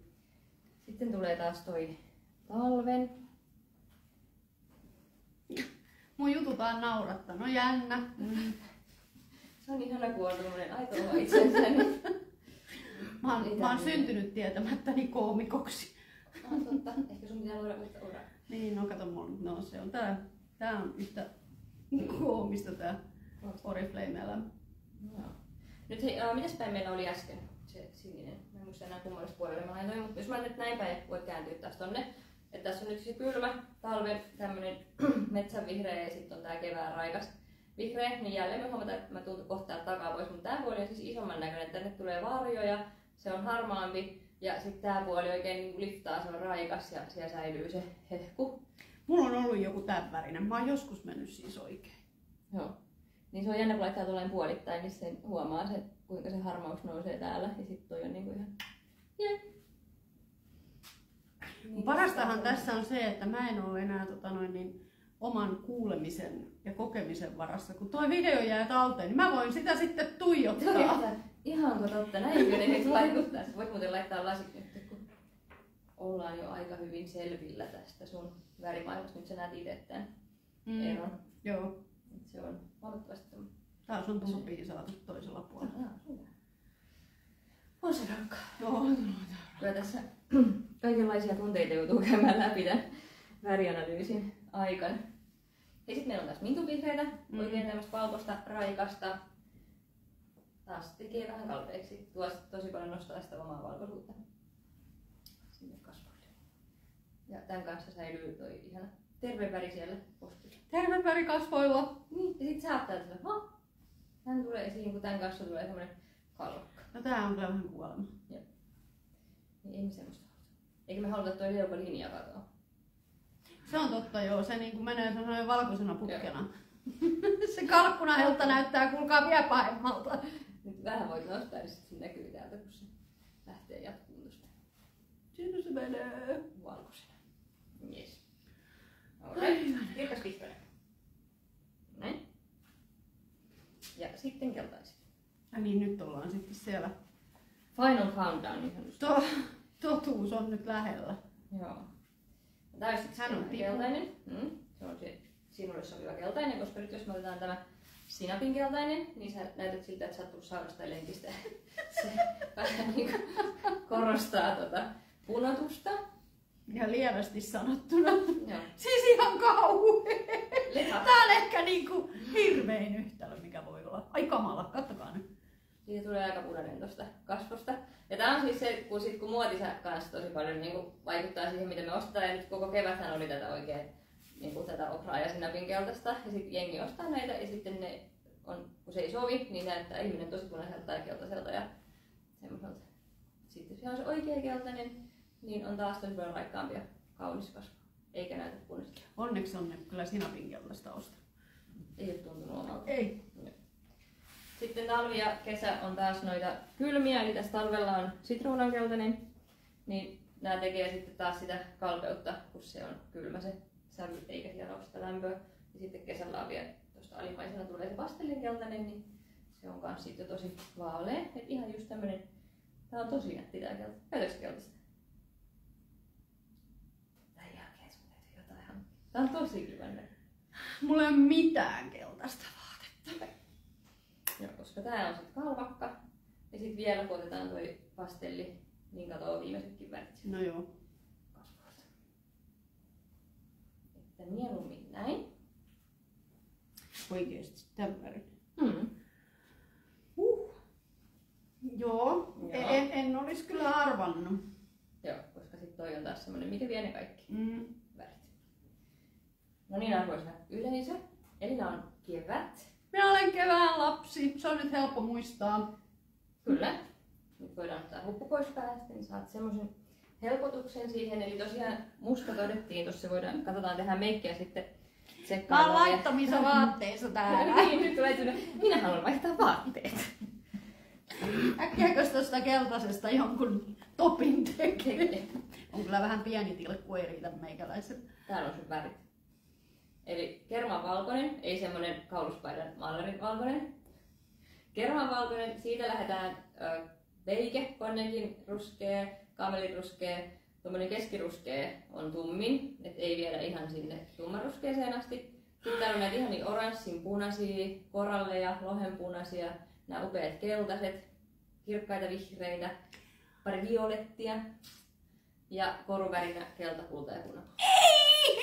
Sitten tulee taas toi talven. Mun jutut on naurattanut, jännä. Se on ihana, kun on tommonen aito oma itsensäni. Mä oon syntynyt tietämättäni koomikoksi. Totta, ehkä sun pitää luoda uutta uraa. Niin, no kato mulla, no se on tää Tää on yhtä koomista tää Oriflame-elämä. Joo. Nyt hei, mitäs päin meillä oli äsken se sininen? Mä en muista enää kummallista puolelle mä laitoin, mutta jos mä nyt näin päin voit kääntyä taas tonne. Että tässä on nyt se kylmä talven tämmönen metsänvihreä ja sitten on tää kevään raikas vihreä, niin jälleen me huomataan, että mä tuun kohtaa takaa pois, mutta tää puoli on siis isomman näköinen, tänne tulee varjoja, se on harmaampi ja sitten tää puoli oikein niin liftaa, se on raikas ja siellä säilyy se hehku. Mulla on ollut joku tämän värinen, mä oon joskus mennyt siis oikein. Joo. Niin se on jännä, kun laittaa tuollainen puolittain, niin sen huomaa se, kuinka se harmaus nousee täällä ja sitten toi on niinku ihan... Yeah. Niin Parastahan tässä on se, että mä en ole enää oman kuulemisen ja kokemisen varassa. Kun tuo video jää talteen, niin mä voin sitä sitten tuijottaa. Ihanko totta, näinkö ne nyt vaikuttaa? Voit muuten laittaa lasit nyt, kun ollaan jo aika hyvin selvillä tästä sun värimaailmasta. Nyt sä näet itse tämän eron. Joo. Et se on valitettavasti... Taas on tulpia saatu toisella puolella. On se rankkaa. Joo, kyllä tässä kaikenlaisia tunteita joutuu käymään läpi tämän värianalyysin aikana. Ja sitten meillä on taas mintuvihreitä, oikein tämmöistä valkoista, raikasta. Taas tekee vähän kalpeeksi. Tuo tosi paljon nostaa sitä omaa valkoisuutta sinne kasvoille. Ja tämän kanssa säilyy toi ihana terve väri siellä postilla. Terve väri kasvoilla. Niin, ja sit sä ajattelet, että hän tulee esiin, kun tämän kanssa tulee semmonen kalvokka. No tää on kyllä vähän kuolema. Joo. Niin ei me semmoista haluta. Eikä me haluta toi leukolinja katoa. Se on totta joo, se niinku menee sellainen valkoisena putkena. Se kalkkunahelta näyttää kuulkaa vielä pahemmalta. Nyt vähän voit nostaa, niin sit se näkyy täältä, kun se lähtee jatkumaan tosta. Siinä se menee. Valkoisena. Jes. Alright. Kirkas vihreä. Näin. Ja sitten keltaiset. Ja niin nyt ollaan sitten siellä. Final countdown niin sanotusti. Totuus on nyt lähellä. Joo. Tää on sitten Hän on keltainen. Se on se sinulle sopiva keltainen, koska nyt jos me otetaan tämä sinapin keltainen, niin sä näytät siltä, että sä oot tullut saunasta ja lenkistä. Se vähän niin kuin korostaa punotusta. Ja lievästi sanottuna. Joo. Siis ihan kauhea. Leha. Tää on ehkä niinku hirvein yhtälö, mikä voi olla. Ai kamala, kattokaa nyt. Siitä tulee aika punainen tuosta kasvosta. Ja tää on siis se, kun muotisa kanssa tosi paljon niin vaikuttaa siihen, mitä me ostetaan. Ja nyt koko keväthän oli tätä oikein niin tätä ohraa ja sinapin keltaista. Ja sitten jengi ostaa näitä ja sitten ne on, kun se ei sovi, niin näyttää ihminen tosi punaiselta ja keltaiselta ja semmoiselta. Sitten jos on se oikea keltainen, niin on taas tosi paljon raikkaampi ja kaunis kasvo. Eikä näytä punaista. Onneksi on kyllä sinapin keltaista osta. Ei ole tuntunut omalta. Ei. Sitten talvi ja kesä on taas noita kylmiä, eli tässä talvella on sitruunankeltainen, niin nämä tekee sitten taas sitä kalpeutta, kun se on kylmä se sävy, eikä siellä ole sitä lämpöä. Ja sitten kesällä on vielä tuosta alimmaisena tulee se pastellinkeltainen, niin se on kans sitten jo tosi vaalea. Et ihan just tämmönen, tää on tosi nätti tää kelta. Käytätkö keltaista? Tän jälkeen sun täytyy jotain hankkia. Tää on tosi kiva näköinen. Mulla ei ole mitään keltaista vaatetta. Joo, koska tää on sit kalvakka. Ja sit vielä kun otetaan toi pastelli, niin katoo viimeisetkin värit No joo. kasvoilta. Että mieluummin näin. Oikeesti tämän värin. Mm. Joo. En olis kyllä arvannut. Joo, koska sit toi on taas semmonen, mikä vie ne kaikki värit. No niin, arvoisa yleisö. Elina on kevät. Minä olen kevään lapsi. Se on nyt helppo muistaa. Kyllä. Nyt voidaan ottaa huppu pois päästä, niin saat semmoisen helpotuksen siihen. Eli tosiaan musta todettiin, tuossa voidaan, katsotaan tehdään meikkiä sitten Mä tsekkaamaan. oon laittomissa vaatteissa täällä. Niin, nyt tulee sinne, minä haluan vaihtaa vaatteet. Äkkiäkös tosta keltaisesta jonkun topin tekee? On kyllä vähän pieni tilkku, ei riitä meikäläisen. Täällä on sun värit. Eli kerman valkoinen, ei semmonen kauluspaidan maalarin valkoinen. Kerman valkoinen, siitä lähdetään veike, konnekin ruskea, kamelin tuommoinen keskiruskea on tummin, et ei viedä ihan sinne tummanruskeeseen asti. Sitten täällä on näitä ihan niin oranssin punaisia, koralleja, lohenpunaisia, nämä upeat keltaiset, kirkkaita vihreitä, pari violettia ja koruvärinä kelta, kulta ja punapulta. Ei,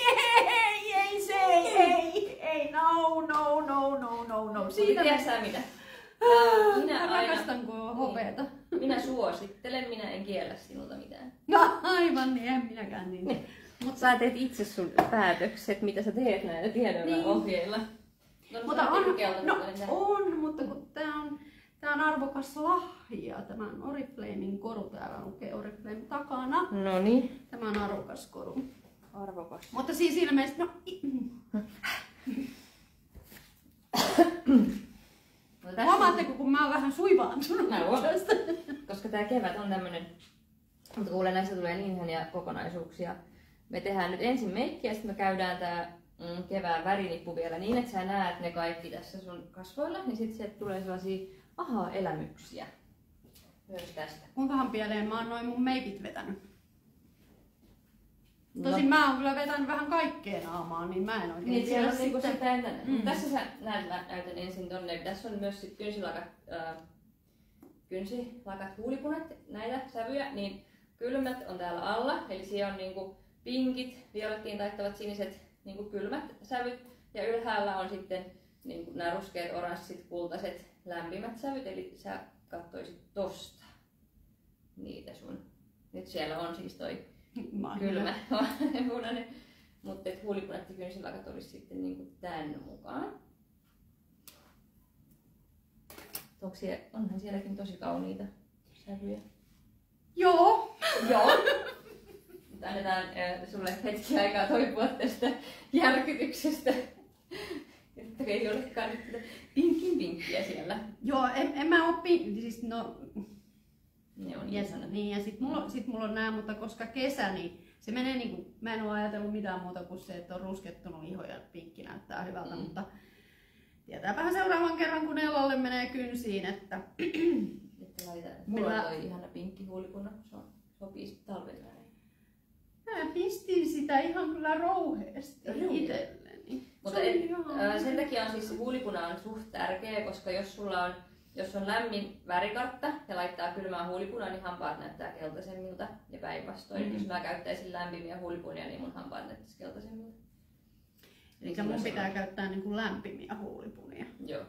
ei, no. Siinä tiedätkö sä mitä? Minä Mä aina, rakastan, kun on hopeeta. minä suosittelen, minä en kiellä sinulta mitään. Aivan, niin en minäkään niin. Mutta sä teet itse sun päätökset, mitä sä teet näillä tiedoilla Niin. ohjeilla. Mutta on, mutta kun tää on arvokas lahja. Tämä on Oriflamen koru, täällä lukee Oriflame takana. No niin. Tämä on arvokas koru. Arvokas. Mutta siis ilmeisesti, huomaatteko, kun mä oon vähän suivaantunut tästä? Koska tää kevät on tämmönen, mutta kuule näistä tulee niin ihania kokonaisuuksia. Me tehdään nyt ensin meikki ja sitten me käydään tää kevään värinippu vielä niin, että sä näet ne kaikki tässä sun kasvoilla, niin sitten sieltä tulee sellaisia aha-elämyksiä myös tästä. Kuinkahan pieleen mä oon noin mun meikit vetänyt? Tosin mä oon kyllä vetänyt vähän kaikkea naamaan, niin mä en oikein Niin, siellä on tiedä niinku sitten. Tässä sä näytän ensin tonne. Tässä on myös sit kynsilakat, huulipunat, näitä sävyjä, niin kylmät on täällä alla, eli siellä on niinku pinkit, violettiin taittavat siniset niinku kylmät sävyt, ja ylhäällä on sitten niinku nämä ruskeat, oranssit, kultaiset, lämpimät sävyt, eli sä kattoisit tosta niitä sun. Nyt siellä on siis toi kylmä punainen, mutta huulipunat ja kynsilakat olisi sitten niinku tän mukaan. Onhan sielläkin tosi kauniita sävyjä. Joo. Joo. Annetaan sulle hetki aikaa toipua tästä järkytyksestä. Että ei olekaan nyt tätä pinkkiä siellä. Joo, en mä oppi, siis no... Ne on niin, ja sit mulla on nää, mutta koska kesä, niin se menee niinku, mä en oo ajatellut mitään muuta kuin se, että on ruskettunut iho ja pinkki näyttää hyvältä, mutta tietääpähän seuraavan kerran, kun elolle menee kynsiin, että... Mulla on toi ihana pinkki huulipuna, se sopii talvella. Mä pistin sitä ihan kyllä rouheesti itselleni. Mutta sen takia on siis se huulipuna on suht tärkeä, koska jos on lämmin värikartta ja laittaa kylmää huulipunaa, niin hampaat näyttää keltaisemmilta ja päinvastoin. Jos mä käyttäisin lämpimiä huulipunia, niin mun hampaat näyttäisi keltaisemmilta. Eli mun pitää käyttää niin kuin lämpimiä huulipunia. Joo.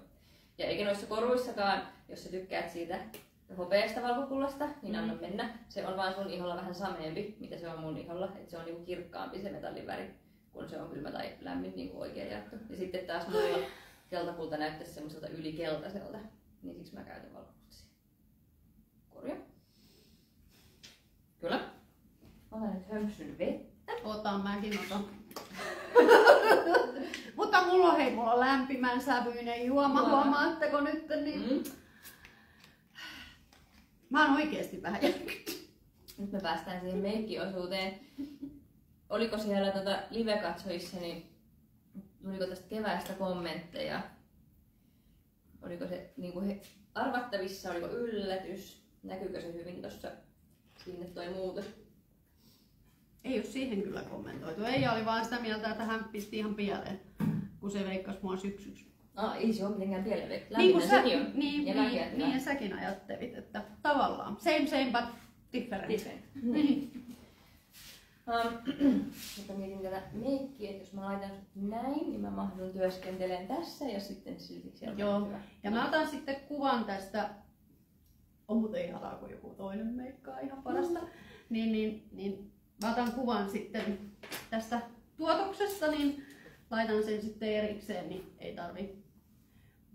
Ja eikä noissa koruissakaan, jos sä tykkäät siitä hopeasta valkokullasta, niin anna mennä. Se on vaan sun iholla vähän sameempi, mitä se on mun iholla. Et se on niinku kirkkaampi se metalliväri, kun se on kylmä tai lämmin niinku oikein jaettu. Ja sitten taas mulla keltakulta näyttäisi semmoiselta ylikeltaiselta. Niin siksi mä käytän valkokultaisia. Korja. Kyllä. Otan nyt hömpsyn vettä. Otan, mäkin otan. Mutta mulla on lämpimän sävyinen juoma, huomaatteko nyt? Niin... Mä oon oikeesti vähän järkyttynyt. Nyt me päästään siihen meikkiosuuteen. Oliko siellä live-katsojissa, niin tuliko tästä keväästä kommentteja? Oliko se niinku arvattavissa, oliko yllätys? Näkyykö se hyvin tossa sinne toi muutos? Ei ole siihen kyllä kommentoitu. Eija oli vaan sitä mieltä, että hän pisti ihan pieleen, kun se veikkasi mua syksyksi. Ei se ole mitenkään pieleen. Niin, ja säkin ajattelit, että tavallaan same but different. Mutta mietin tätä meikkiä, että jos mä laitan sut näin, niin mä mahdun työskentelemään tässä ja sitten silti siellä. Joo, ja mä otan sitten kuvan tästä, on muuten ihanaa, kun joku toinen meikkaa ihan parasta, niin mä otan kuvan sitten tästä tuotoksesta, niin laitan sen sitten erikseen, niin ei tarvi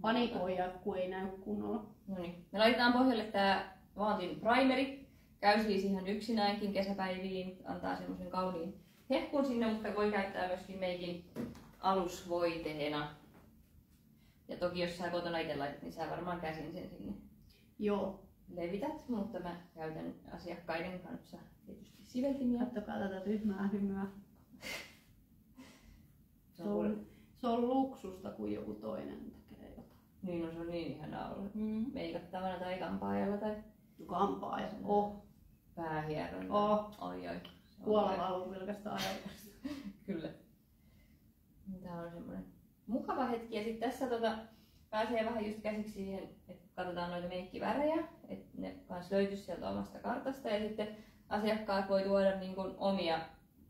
panikoida, kun ei näy kunnolla. No niin, me laitetaan pohjalle tää Vantin primeri. Käy siis ihan yksinäänkin kesäpäiviin, antaa semmoisen kauniin hehkun sinne, mutta voi käyttää myöskin meikin alusvoiteena. Ja toki jos sä kotona itse laitat, niin sä varmaan käsin sen sinne levität, mutta mä käytän asiakkaiden kanssa tietysti siveltimiä. Kattokaa tätä tyhmää hymyä. Se on luksusta, kun joku toinen tekee jotain. Niin, no se on niin ihanaa olla meikattavana tai kampaajalla tai kampaaja. Päähieronta. Oi. Kuola valuu pelkästään ajatuksesta. Kyllä. Tää on semmoinen mukava hetki ja sitten tässä pääsee vähän just käsiksi siihen, että katsotaan noita meikkivärejä, että ne kans löytyisi sieltä omasta kartasta ja sitten asiakkaat voi tuoda niin kuin omia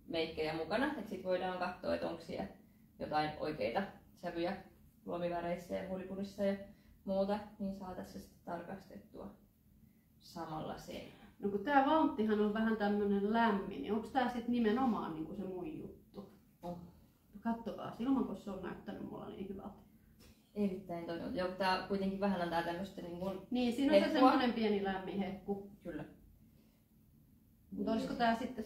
meikkejä mukana, että sitten voidaan katsoa, että onko siellä jotain oikeita sävyjä luomiväreissä ja huulipurissa ja muuta, niin saa tässä sitten tarkastettua samalla sen. No kun tää vaunttihan on vähän tämmönen lämmin, niin onko tää sit nimenomaan niinku se mun juttu? On. Kattokaa, silloin kun se on näyttänyt mulla niin hyvältä. Erittäin toimiva. Joo, tää kuitenkin vähän antaa tämmöstä niin siinä on se semmonen pieni lämmin hehku. Kyllä. Mutta olisiko tää sitten,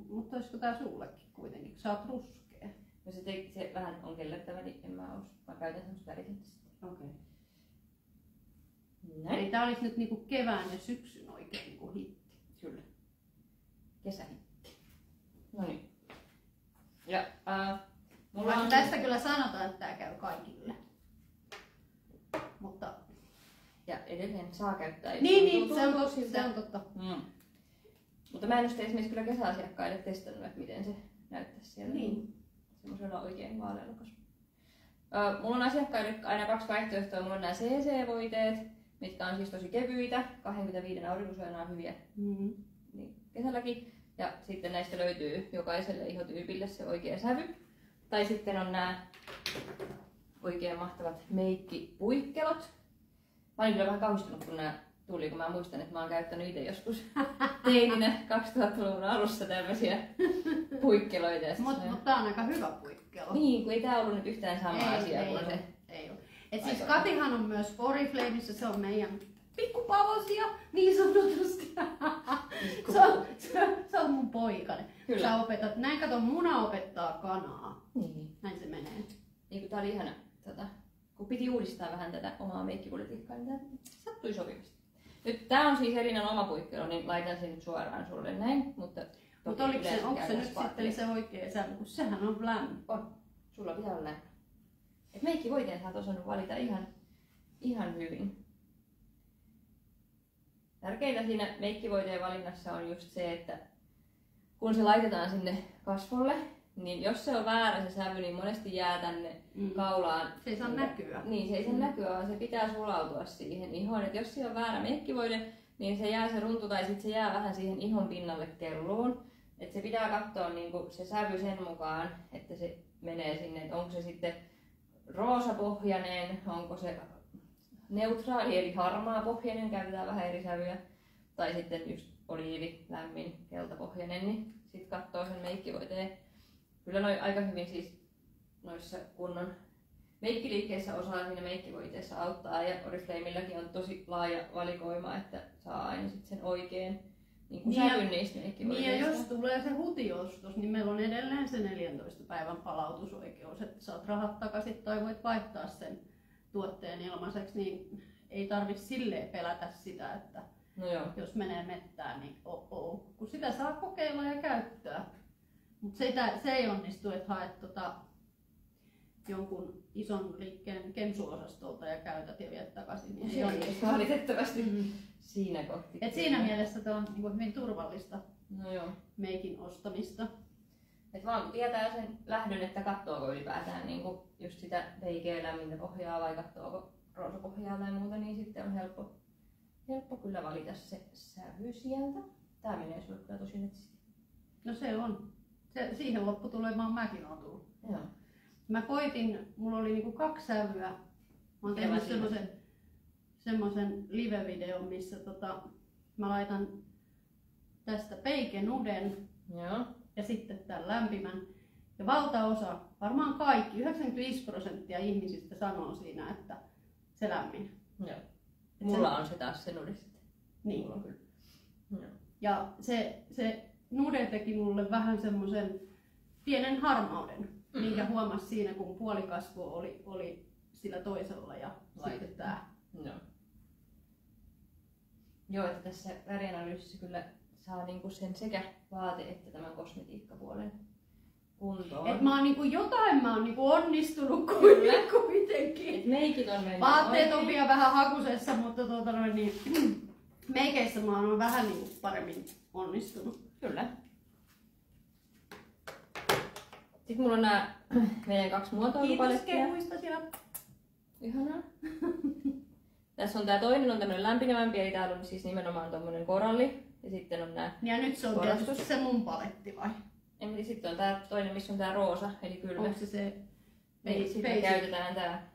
mutta olisiko tää sullekin kuitenkin, kun sä oot ruskea? No se vähän on kellertävä, niin en mä käytän semmoista väritettä sitten. Okei. Näin. Eli tää olisi nyt niinku kevään ja syksyn oikein niinku hitti. Kyllä. Kesähitti. No niin. Ja mulla Vaikka on... tästä kyllä sanotaan, että tää käy kaikille. Mutta... Ja edelleen saa käyttää. Niin, se on totta. Mutta mä en ole esimerkiksi kyllä kesäasiakkaille testannut, että miten se näyttäisi siellä. Niin. Semmoisella oikein vaalealla kasvalla. Mulla on asiakkaille aina 2 vaihtoehtoa. Mulla on nämä CC-voiteet, mitkä on siis tosi kevyitä. 25 aurinkosuojana on hyviä niin kesälläkin. Ja sitten näistä löytyy jokaiselle ihotyypille se oikea sävy. Tai sitten on nämä oikein mahtavat meikkipuikkelot. Mä olin kyllä vähän kauhistunut, kun nämä tuli, kun mä muistan, että mä oon käyttänyt itse joskus teininä 2000-luvun alussa tämmöisiä puikkeloita. Mutta tää on aika hyvä puikkelo. Niin, kun ei tää ollut nyt yhtään sama asia kuin se. Ei ole. Et siis Katihan on myös Oriflameissa, se on meidän pikkupavosia, niin sanotusti. se on mun poikani. Kyllä. Sä opetat, näin kato, muna opettaa kanaa. Niin. Näin se menee. Niin kun tää oli ihana, kun piti uudistaa vähän tätä omaa meikkipolitiikkaa, niin tää sattui sopivasti. Nyt tää on siis erinen oma puikkelo, niin laitan sen nyt suoraan sulle näin. Mutta onko se nyt sitten se oikea sävy, kun sehän on lämmin. On. Sulla pitää olla lämmin. Et meikkivoiteen sä oot osannut valita ihan hyvin. Tärkeintä siinä meikkivoiteen valinnassa on just se, että kun se laitetaan sinne kasvolle, niin jos se on väärä se sävy, niin monesti jää tänne kaulaan. Se ei saa näkyä. Niin, se ei saa näkyä, vaan se pitää sulautua siihen ihoon. Et jos siellä on väärä meikkivoide, niin se jää se runtu tai sitten se jää vähän siihen ihon pinnalle kelluun. Et se pitää katsoa niinku se sävy sen mukaan, että se menee sinne, että onko se sitten roosapohjainen, onko se neutraali eli harmaa pohjainen, käytetään vähän eri sävyjä. Tai sitten just oliivi, lämmin, keltapohjainen, niin sitten katsoo sen meikkivoiteen. Kyllä noi aika hyvin siis noissa kunnon meikkiliikkeissä osaa siinä meikkivoiteessa auttaa ja Oriflameilläkin on tosi laaja valikoima, että saa aina sit sen oikein niin sävyn niistä meikkivoiteista. Niin ja jos tulee se hutiostos, niin meillä on edelleen se 14 päivän palautusoikeus, että saat rahat takaisin tai voit vaihtaa sen tuotteen ilmaiseksi, niin ei tarvitse silleen pelätä sitä, että jos menee mettään, niin kun sitä saa kokeilla ja käyttää. Mutta se ei onnistu, että haet jonkun ison liikkeen kensuosastolta ja käytät ja viet takaisin. Niin se onnistu valitettavasti siinä kohti. Et siinä mielessä tämä on niinku hyvin turvallista meikin ostamista. Et vaan tietää sen lähdön, että katsoako ylipäätään niinku just sitä veikeä lämmintä pohjaa vai katsoako roosapohjaa tai muuta, niin sitten on helppo kyllä valita se sävy sieltä. Tää menee sulle kyllä tosi netsisti. No se on. Siihen lopputulemaan mäkin oon tullut. Joo. Mä koitin, mulla oli niinku 2 sävyä. Mä oon tehnyt semmosen live-videon, missä mä laitan tästä peikenuden ja sitten tämän lämpimän. Ja valtaosa, varmaan kaikki, 95% ihmisistä sanoo siinä, että se lämmin. Joo. Mulla on se taas se nude sitten. Niin. Mulla on kyllä. Joo. Ja se nude teki mulle vähän semmoisen pienen harmauden, minkä huomasi siinä, kun puolikasvo oli sillä toisella ja sitten tää. Joo, että tässä värianalyysissä kyllä saa niinku sen sekä vaate- että tämän kosmetiikkapuolen kuntoon. Et mä oon niinku onnistunut kuitenkin. Et meikit on mennyt vaatteet on vielä vähän hakusessa, mutta meikeissä mä oon vähän niinku paremmin onnistunut. Kyllä. Sitten mulla on nää meidän 2 muotoilupalettia. Kiitos kehuista sieltä. Ihanaa. Tässä on tää toinen on tämmönen lämpinevämpi, eli täällä on siis nimenomaan tommonen koralli. Ja sitten on nää ja nyt se on tietysti se mun paletti vai? En tiedä, sitten on tää toinen, missä on tää roosa, eli kylmä. Onko se Ei, sitä basic? käytetään tää,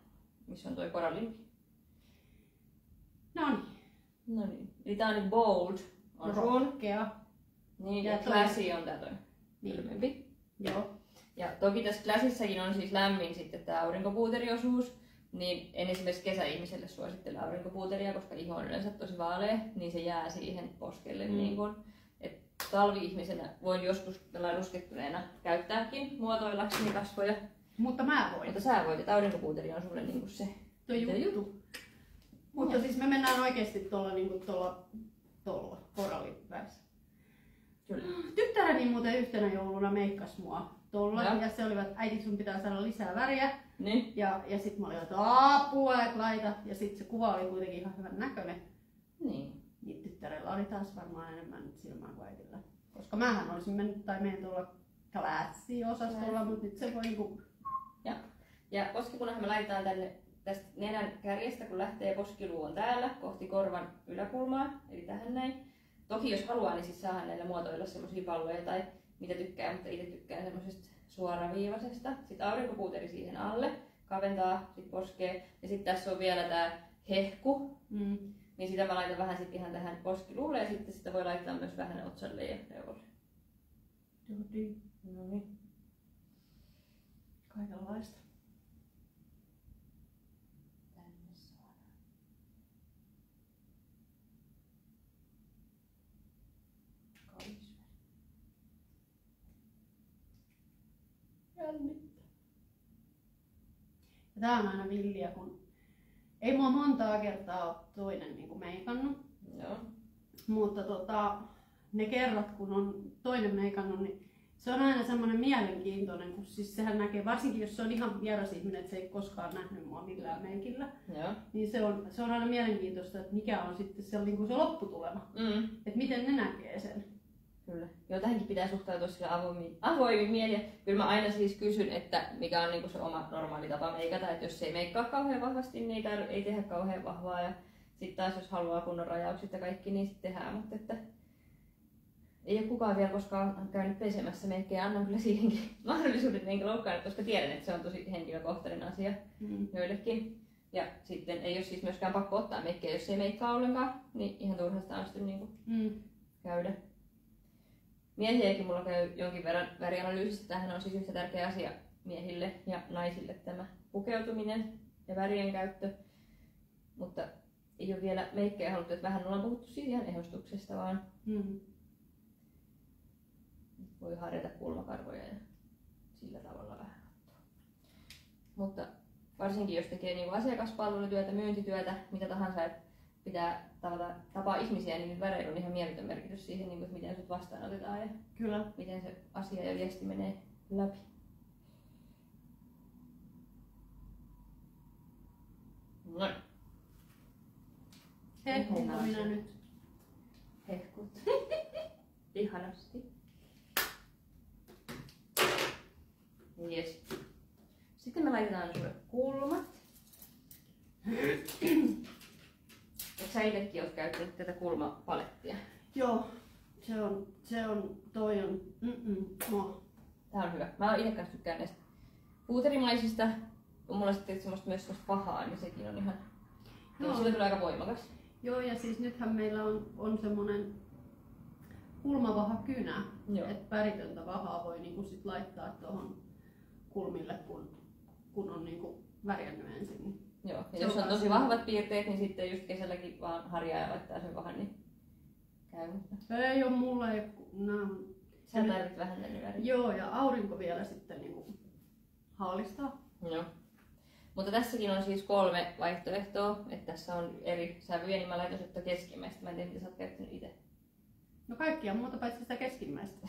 missä on toi korallinki. Noniin. No niin. Eli tää on nyt bold, on sun. Rohkea. Niin, Ja ja toi- classy on tää toi Niin. kylmempi. Joo. Ja toki tässä classissakin on siis lämmin sitten tää aurinkopuuteriosuus. Niin en esimerkiksi kesäihmiselle suosittele aurinkopuuteria, koska iho on yleensä tosi vaalea, niin se jää siihen poskelle. Niin kun, et talvi-ihmisenä voin joskus tällä ruskettuneena käyttääkin muotoillakseni kasvoja. Mutta mä voin. Mutta sä voit, että aurinkopuuteri on sulle niinku se Tuo juttu. Mutta siis me mennään oikeesti tuolla niinku tuolla koralliväessä. Kyllä. Tyttäreni muuten yhtenä jouluna meikkasi mua tuolla Joo. ja se olivat, äiti sun pitää saada lisää väriä. Niin. Ja sit mä olin, että apua, et laita. Ja sit se kuva oli kuitenkin ihan hyvän näköinen. Niin. Niin tyttärellä oli taas varmaan enemmän silmää kuin äitillä. Koska mähän olisin mennyt tai menen tuolla Classy-osastolla, mutta nyt se voi niinku... Ja poskipunnahan me laitetaan tänne tästä nenän kärjestä, kun lähtee poskiluu on täällä kohti korvan yläkulmaa, eli tähän näin. Toki jos haluaa, niin siis saadaan näillä muotoilla semmosia palloja tai mitä tykkää, mutta itse tykkään semmosesta suoraviivaisesta. Sitten aurinkopuuteri siihen alle, kaventaa, sit poskee. Ja sitten tässä on vielä tää hehku, niin sitä mä laitan vähän sit ihan tähän poskiluulle ja sitten sitä voi laittaa myös vähän otsalle ja neuvolle. No niin. Kaikenlaista. Tänne saadaan. Kaunis. Jännittää. Ja tää on aina villiä, kun ei mua montaa kertaa ole toinen niin meikannut. Joo. Mutta ne kerrat, kun on toinen meikannut, niin se on aina semmoinen mielenkiintoinen, kun siis sehän näkee, varsinkin jos se on ihan vieras ihminen, että se ei koskaan nähnyt mua millään meikillä, Joo. niin se on aina mielenkiintoista, että mikä on sitten se, niin kuin se lopputulema, että miten ne näkee sen. Kyllä. Joo, tähänkin pitää suhtautua sillä avoimin mielin. Kyllä mä aina siis kysyn, että mikä on niinku se oma normaali tapa meikata, että jos ei meikkaa kauhean vahvasti, niin ei tehdä kauhean vahvaa. Ja sitten taas jos haluaa kunnon rajaukset ja kaikki, niin sitten tehdään. Mutta että ei ole kukaan vielä koskaan käynyt pesemässä meikkejä. Annan kyllä siihenkin mahdollisuuden enkä loukkaan, koska tiedän, että se on tosi henkilökohtainen asia joillekin. Ja sitten ei ole siis myöskään pakko ottaa meikkejä, jos ei meikkaa ollenkaan, niin ihan turhasta on sitten niinku käydä. Miehiäkin mulla käy jonkin verran värianalyysistä. Tämähän on siis yhtä tärkeä asia miehille ja naisille tämä pukeutuminen ja värien käyttö. Mutta ei ole vielä meikkejä haluttu, että vähän ollaan puhuttu siitä ihan ehostuksesta vaan. Voi harjata kulmakarvoja ja sillä tavalla vähän ottaa. Mutta varsinkin jos tekee niinku asiakaspalvelutyötä, myyntityötä, mitä tahansa, että pitää tapaa ihmisiä, niin väreillä on ihan mieletön merkitys siihen, niin kuin, että miten sut vastaanotetaan ja Kyllä. miten se asia ja viesti menee läpi. Noin. Hehkunko minä nyt? Hehkut. Ihanasti. Yes. Sitten me laitetaan sulle kulmat. Sä itsekin oot käyttänyt tätä kulmapalettia. Joo, toi on. Tää on hyvä. Mä itse kanssa tykkään näistä puuterimaisista. Kun mulla sitten semmoista myös semmoista pahaa, niin sekin on ihan... Joo. Sillä tulee aika voimakas. Joo, ja siis nythän meillä on semmonen kulmavahakynä, että väritöntä vahaa voi niinku sit laittaa tuohon kulmille, kun on niinku värjännyt ensin. Joo, ja jos on tosi vahvat piirteet, niin sitten just kesälläkin vaan harjaa ja laittaa sen vahan, niin käy. Ei oo mulla, Sä tarvit vähän tänne väriä. Joo, ja aurinko vielä sitten niinku haalistaa. Joo. Mutta tässäkin on siis 3 vaihtoehtoa, että tässä on eri sävyjä, niin mä laitan sutta keskimmäistä. Mä en tiedä, mitä sä oot käyttänyt itse. No kaikkia muuta paitsi sitä keskimmäistä.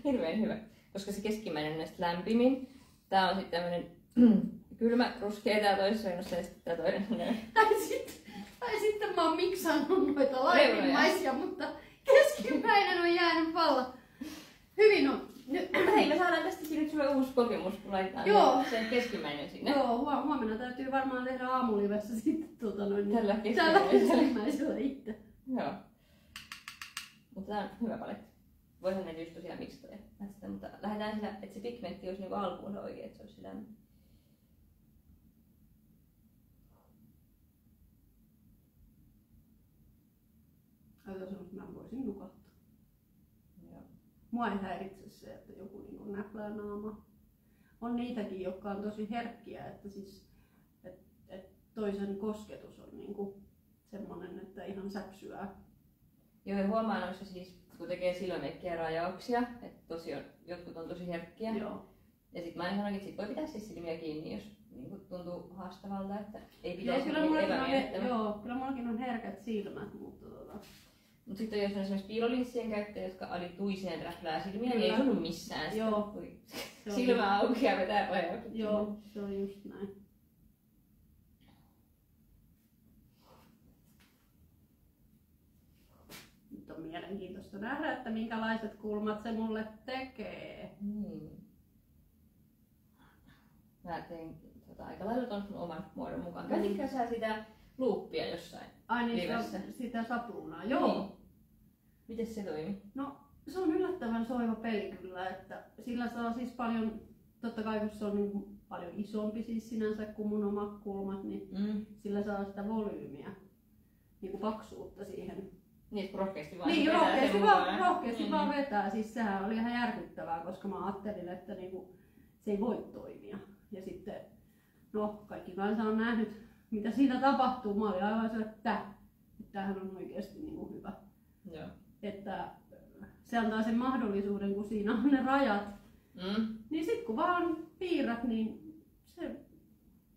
Hirveän hyvä, koska se keskimmäinen on näistä lämpimin. Tää on sitten tämmönen kylmä ruskea tää toisessa rennossa ja sitten tää toinen on Tai sitten mä oon miksannut noita laajemmaisia, mutta keskimmäinen on jäänyt valla. Hyvin on. Hei, me saadaan tästäkin nyt sulle uusi kokemus, kun laitetaan sen keskimmäinen sinne. Joo, huomenna täytyy varmaan tehdä aamulivessä sitten tällä keskimmäisellä itse. Joo. Mutta tää on hyvä paletti. voihan ne just tosiaan miksata, mutta lähdetään sillä, että se pigmentti olisi niinku alkuunsa oikein, että se olisi sydämen. Mä voisin nukahtaa. Joo. Mua ei häiritse se, että joku niin näplää naamaa. On niitäkin, jotka on tosi herkkiä, että siis, toisen kosketus on niinku semmonen, että ihan säpsyää. Joo, ja huomaa noissa siis, kun tekee silmämeikkiä ja rajauksia, että tosiaan jotkut on tosi herkkiä. Joo. Ja sit mä sanoin, että sit voi pitää siis silmiä kiinni, jos niin tuntuu haastavalta, että ei Joo, pitäisi kyllä olla mullakin epämiellyttävä. joo, kyllä mullakin on herkät silmät, mutta Mutta sitten jos on esimerkiksi piilolinssien käyttäjä, jotka alituiseen räplää silmiä, niin Kyllä. ei tunnu missään. Joo. Kun Se on silmä auki ja vetää rajaukset. joo, se on just näin. Nyt on mielenkiintoista nähdä, että minkälaiset kulmat se mulle tekee. Mä tein aika lailla ton sun oman muodon mukaan. Käytitkö sä sitä luuppia jossain? Ai niin, livessä? sitä sapluunaa, joo. Niin. Miten se toimi? No se on yllättävän soiva peli kyllä, että sillä saa siis paljon, totta kai kun se on niin kuin paljon isompi siis sinänsä kuin mun omat kulmat, niin sillä saa sitä volyymiä, niin kuin paksuutta siihen. Niin, rohkeasti vaan Niin, vetää sen mukaan. rohkeasti vaan vetää, siis sehän oli ihan järkyttävää, koska mä ajattelin, että niinku, se ei voi toimia. Ja sitten, no kaikki kansa on nähnyt, mitä siinä tapahtuu. Mä olin aivan se, että tämähän on oikeasti niinku hyvä. Joo. Että se antaa sen mahdollisuuden, kun siinä on ne rajat. Niin sit kun vaan piirrät, niin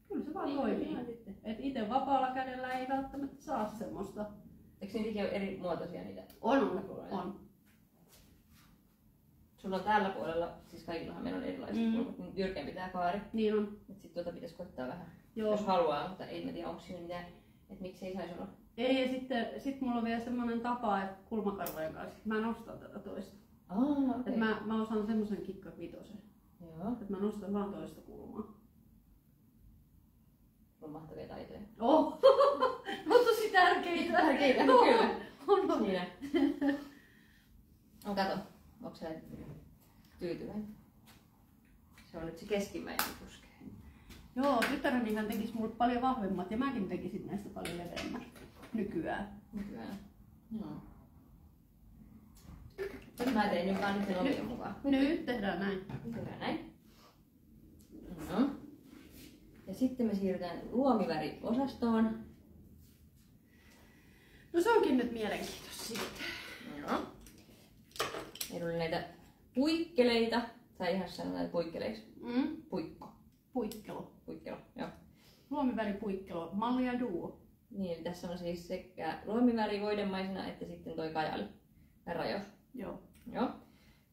kyllä se vaan Niin, toimii. ihan sitten. Et itse vapaalla kädellä ei välttämättä saa semmoista. Eikö niitäkin ole eri muotoisia niitä? On. Sulla on tällä puolella, siis kaikillahan meillä on erilaiset kulmat, niin jyrkempi tää kaari. Niin on. Sitten tuota pitäisi koittaa vähän, Joo. jos haluaa, mutta ei mä tiedä onko siinä mitään, että miksi ei saisi olla. Ei, ja sitten mulla on vielä semmonen tapa, että kulmakarvojen kanssa mä nostan tätä toista. Okay. Et mä osaan semmosen kikkavitosen, Joo, että mä nostan vaan toista kulmaa. on mahtavia taitoja. Oh! On tosi tärkeitä. Tärkeitä, No, kyllä. on. Siinä. No kato, onko sä tyytyväinen? Se on nyt se keskimmäinen puskee. Joo, tyttärenihän tekisi mulle paljon vahvemmat ja mäkin tekisin näistä paljon leveämmät nykyään. Nykyään. Joo. Mä tein nyt vaan nyt omien mukaan. Nyt tehdään näin. Tehdään näin. No. Ja sitten me siirrytään luomiväriosastoon. No se onkin nyt mielenkiintoista sitten. No. Meillä oli näitä puikkeleita. Tai ihan sanotaan puikkeleiksi. Puikko. Puikkelo. Puikkelo, joo. Luomiväripuikkelo, malli ja duo. Niin, eli tässä on siis sekä luomiväri voidemaisena että sitten toi kajali ja rajaus. Joo. Joo.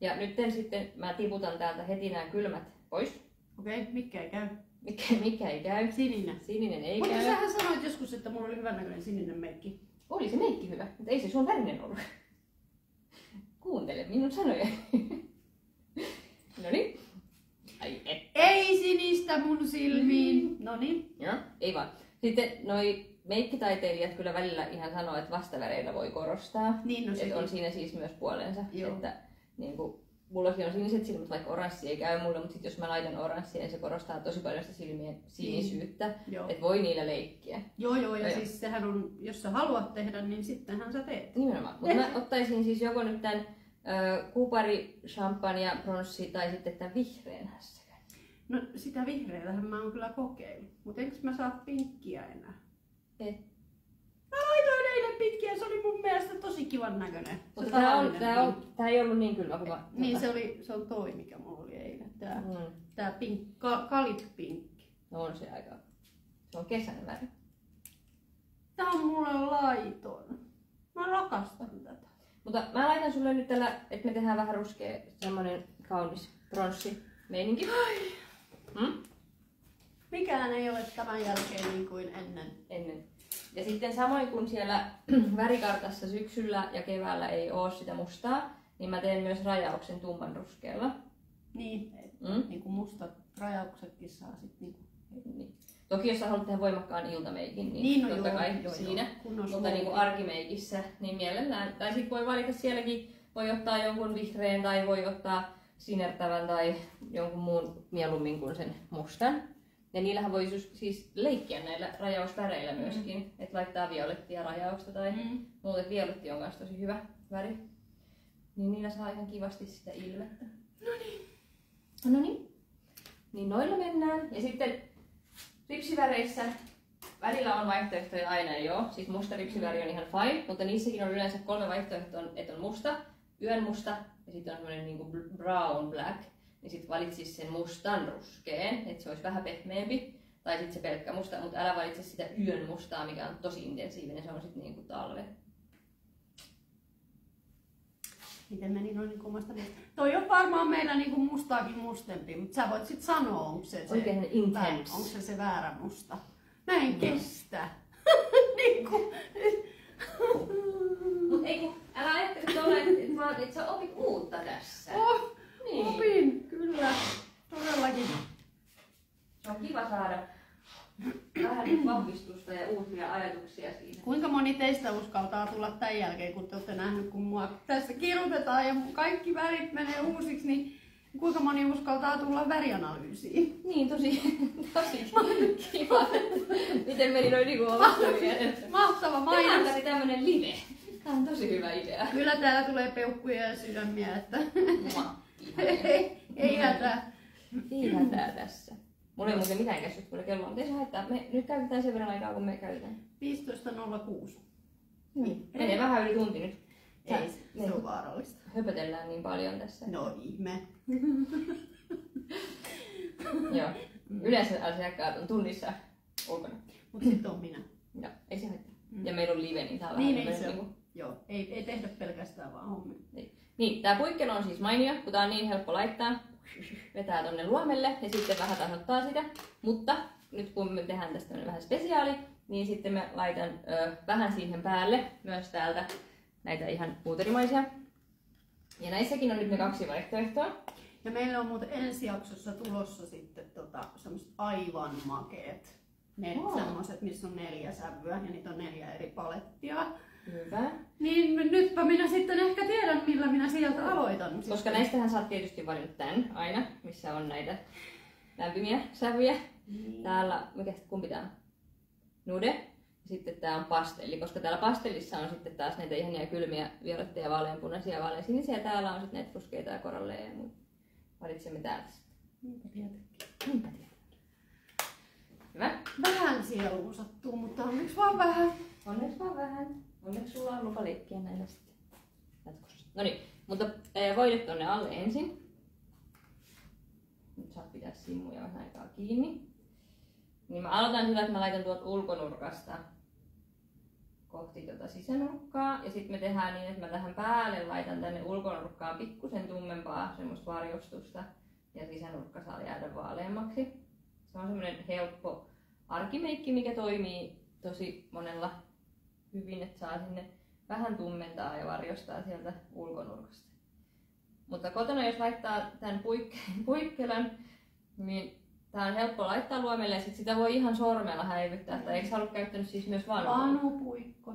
Ja nyt sitten mä tiputan täältä heti nämä kylmät pois. Okei, mikä ei käy? Mikä ei käy. Sininen. Sininen ei Mutta käy. sähän sanoit joskus, että mulla oli hyvännäköinen sininen meikki. Oli se meikki hyvä, mutta ei se sun värinen ollut. Kuuntele minun sanojani. Noniin. Ai et. Ei sinistä mun silmiin. Noniin. Joo, ei vaan. Sitten noi meikkitaiteilijat kyllä välillä ihan sanoo, että vastaväreillä voi korostaa. Niin, no että sekin. on siinä siis myös puolensa. Joo. Että, niin kuin, mullakin on siniset silmät, vaikka oranssi ei käy mulle, mutta sit jos mä laitan oranssia, niin se korostaa tosi paljon sitä silmien sinisyyttä. Joo. Että voi niillä leikkiä. Joo, ja Joo. siis sehän on, jos sä haluat tehdä, niin sittenhän sä teet. Nimenomaan. Mutta mä ottaisin siis joko nyt tämän kupari, champagne ja pronssi tai sitten tämän vihreän hässäkän. No sitä vihreätähän mä oon kyllä kokeillut, mutta enkö mä saa pinkkiä enää? Et. Mä laitoin eilen pitkiä, se oli mun mielestä tosi kivan näköinen. Mutta Se tää tavallinen pinkki. ei ollut niin kylmä kuin Niin se on toi mikä mulla oli eilen. Mm. Tää pink, kalit pinkki. No on se aika. Se on kesän väri. Tää on mulle laiton. Mä rakastan tätä. Mutta mä laitan sulle nyt tällä, että me tehdään vähän ruskea, semmonen kaunis pronssi meininki. Mikään ei ole tämän jälkeen niin kuin ennen. Ja sitten samoin kuin siellä värikartassa syksyllä ja keväällä ei oo sitä mustaa, niin mä teen myös rajauksen tumman ruskealla. Niin, niin kuin mustat rajauksetkin saa sit niinku. Niin. Toki jos sä haluat tehdä voimakkaan iltameikin, Niin, no totta joo, kai joo, siinä. joo. Mutta niin kuin arkimeikissä, niin mielellään. Tai sitten voi valita sielläkin voi ottaa jonkun vihreän tai voi ottaa sinertävän tai jonkun muun mieluummin kuin sen mustan. Ja niillähän voi siis leikkiä näillä rajausväreillä myöskin, että laittaa violettia rajausta tai muuten violetti on myös tosi hyvä väri. Niin niillä saa ihan kivasti sitä ilmettä. No niin. Niin noilla mennään. Ja sitten ripsiväreissä välillä on vaihtoehtoja aina joo. Siis musta ripsiväri on ihan fine, mutta niissäkin on yleensä 3 vaihtoehtoa, että on musta, yön musta ja sitten on semmoinen niinku brown black. Niin sit valitsis sen mustan ruskeen, että se olisi vähän pehmeämpi. Tai sitten se pelkkä musta, mutta älä valitse sitä yön mustaa, mikä on tosi intensiivinen, se on sitten niinku talve. Miten meni noin niin kummasta mieltä? Toi on varmaan meillä niinku mustaakin mustempi, mutta sä voit sit sanoa, onko se se väärä musta. Mä en kestä. Niinku. Mut ei kun, älä ajattele tolleen, että sä opit uutta tässä. Niin. Opin, kyllä. Todellakin. Se on kiva saada vähän vahvistusta ja uusia ajatuksia siinä. Kuinka moni teistä uskaltaa tulla tämän jälkeen, kun te olette nähnyt, kun mua tässä kirjoitetaan ja kaikki värit menee uusiksi, niin kuinka moni uskaltaa tulla värianalyysiin? Niin, tosi kiva. Miten meni noin niinku omastavia? Mahtava mainos. Tehdään tämmönen live. Tää on tosi hyvä idea. Kyllä täällä tulee peukkuja ja sydämiä, että ei hätää. Ei hätää tässä. Mulla ei muuten mitään käsitystä, kun kello on. Miten se haittaa? Me nyt käytetään sen verran aikaa, kun me käytetään. 15.06. Niin. Menee vähän yli tunti nyt. Ei, se on vaarallista. Höpötellään niin paljon tässä. No ihme. Joo. Yleensä asiakkaat on tunnissa ulkona. Mut sit on minä. Joo, ei se haittaa. Ja meillä on live, niin tää on niin, vähän ei se niinku... Joo, ei tehdä pelkästään vaan hommia. Niin, tää puikkelo on siis mainio, kun tää on niin helppo laittaa. Vetää tonne luomelle ja sitten vähän tasoittaa sitä. Mutta nyt kun me tehdään tästä vähän spesiaali, niin sitten mä laitan vähän siihen päälle myös täältä näitä ihan puuterimaisia. Ja näissäkin on nyt ne 2 vaihtoehtoa. Ja meillä on muuten ensi jaksossa tulossa sitten semmoset aivan makeet. Ne semmoset, missä on 4 sävyä ja niitä on 4 eri palettia. Hyvä. Niin nytpä minä sitten ehkä tiedän, millä minä sieltä aloitan. Koska näistähän sä oot tietysti valinnut tän aina, missä on näitä lämpimiä sävyjä. Täällä, kumpi tää on? Nude. Ja sitten tää on pastelli, koska täällä pastellissa on sitten taas näitä ihania kylmiä violetteja, vaaleanpunaisia ja vaaleansinisiä. Täällä on sitten näitä ruskeita ja koralleja ja muuta. Valitsemme täältä sitten. Niinpä tietenkin. Niinpä tietenkin. Hyvä. Vähän sieluun sattuu, mutta onneksi vaan vähän. Onneksi vaan vähän. Onneksi sulla on lupa leikkiä näillä sitten jatkossa. Noniin, mutta voidet tonne alle ensin. Nyt saat pitää simmuja vähän aikaa kiinni. Niin mä aloitan sillä, että mä laitan tuolta ulkonurkasta kohti tuota sisänurkkaa. Ja sitten me tehdään niin, että mä tähän päälle laitan tänne ulkonurkkaan pikkusen tummempaa semmoista varjostusta. Ja sisänurkka saa jäädä vaaleammaksi. Se on semmoinen helppo arkimeikki, mikä toimii tosi monella hyvin, että saa sinne vähän tummentaa ja varjostaa sieltä ulkonurkasta. Mutta kotona jos laittaa tämän puikkelan, niin tää on helppo laittaa luomelle ja sit sitä voi ihan sormella häivyttää. Tai eikö sä ollut käyttänyt siis myös vanupuikko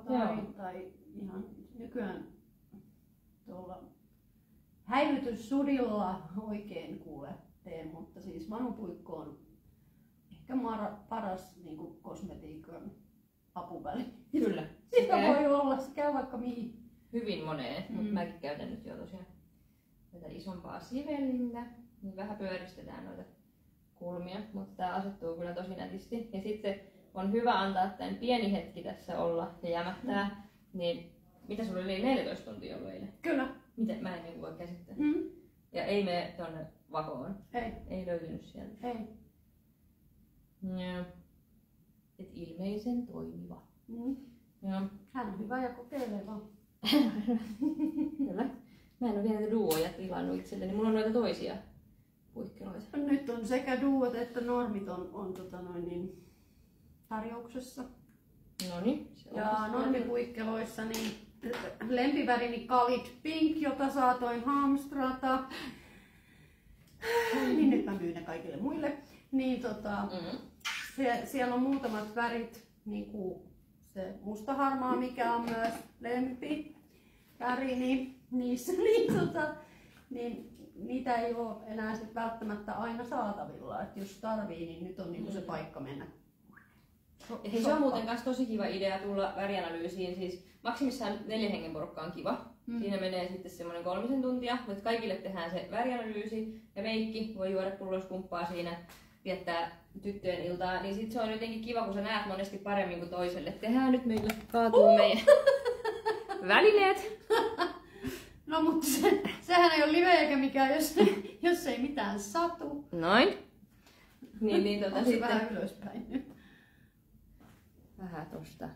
tai ihan nykyään tuolla häivytyssudilla oikein kuule teen, mutta siis vanupuikko on ehkä paras niin kosmetiikan apuväli. Kyllä. Sitä voi olla, se käy vaikka mihin. Hyvin moneen, mutta mäkin käytän nyt jo tosiaan tätä isompaa sivellintä. Niin vähän pyöristetään noita kulmia, mutta tää asettuu kyllä tosi nätisti. Ja sitten on hyvä antaa tämän pieni hetki tässä olla ja jämättää. Niin mitä sulla oli 14 tuntia ollut eilen? Kyllä. Miten? Mä en voi käsittää. Ja ei mene tonne vakoon? Ei löytynyt sieltä? Ei. Joo. Et ilmeisen toimiva. Joo. Hän on hyvä ja kokeilee vaan. Kyllä. Mä en ole vielä näitä duoja tilannut itselleni. Mulla on noita toisia puikkeloita. Nyt on sekä duot että normit on tarjouksessa. Noniin. Ja normipuikkeloissa niin lempivärini Khalid Pink, jota saatoin hamstrata. Niin nyt mä myyn ne kaikille muille. Niin siellä on muutamat värit, niin kuin se mustaharmaa, mikä on myös lempi. käärii, niin niitä ei ole enää sit välttämättä aina saatavilla. Et jos tarvii, niin nyt on niinku se paikka mennä. Ja siis se on muuten myös tosi kiva idea tulla värianalyysiin. Siis maksimissaan 4 hengen porukka on kiva. Siinä menee sitten semmoinen 3 tuntia, mutta kaikille tehdään se värianalyysi ja meikki. Voi juoda pulloskumppaa siinä, viettää tyttöjen iltaa. Niin sit se on jotenkin kiva, kun sä näet monesti paremmin kuin toiselle. Tehdään nyt meille kaatuu meidän välineet. No mutta sehän ei ole live eikä mikään, jos ei mitään satu. Noin. Niin, Onko se sitten vähän ylöspäin nyt? vähän tosta.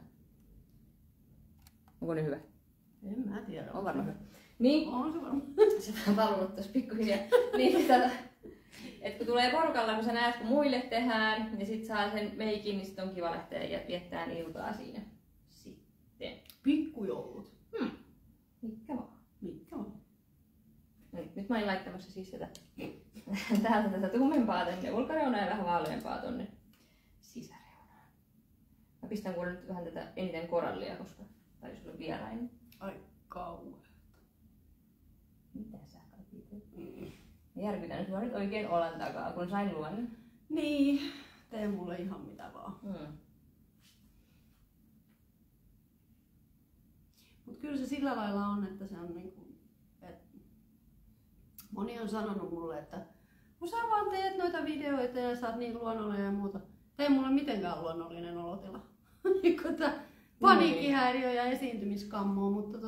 Onko ne hyvä? En mä tiedä. On varmaan hyvä. Niin. On se varmaan. Se on valunut tossa pikkuhiljaa. Niin, et kun tulee porukalla, kun sä näet, kun muille tehdään, niin sit saa sen meikin, niin sit on kiva lähteä ja viettää iltaa siinä. Sitten. Pikkujoulut. Mitkä vaan. Mitkä on? Nyt mä olin laittamassa siis täältä tätä tummempaa tänne ulkoreunaan ja vähän vaaleampaa tonne sisäreunaan. Mä pistän kuule nyt vähän tätä eniten korallia, koska tää olisi ollut vierainen. Ai kauheeta. Mitä sä katit? Järkytän sua nyt oikein olan takaa, kun sain luvan. Niin, tee mulle ihan mitä vaan. Mut kyllä se sillä lailla on, että se on niinku, moni on sanonut mulle, että kun sä vaan teet noita videoita ja sä oot niin luonnollinen ja muuta, tee mulle mitenkään luonnollinen olotila. Paniikkihäiriö ja esiintymiskammo, mutta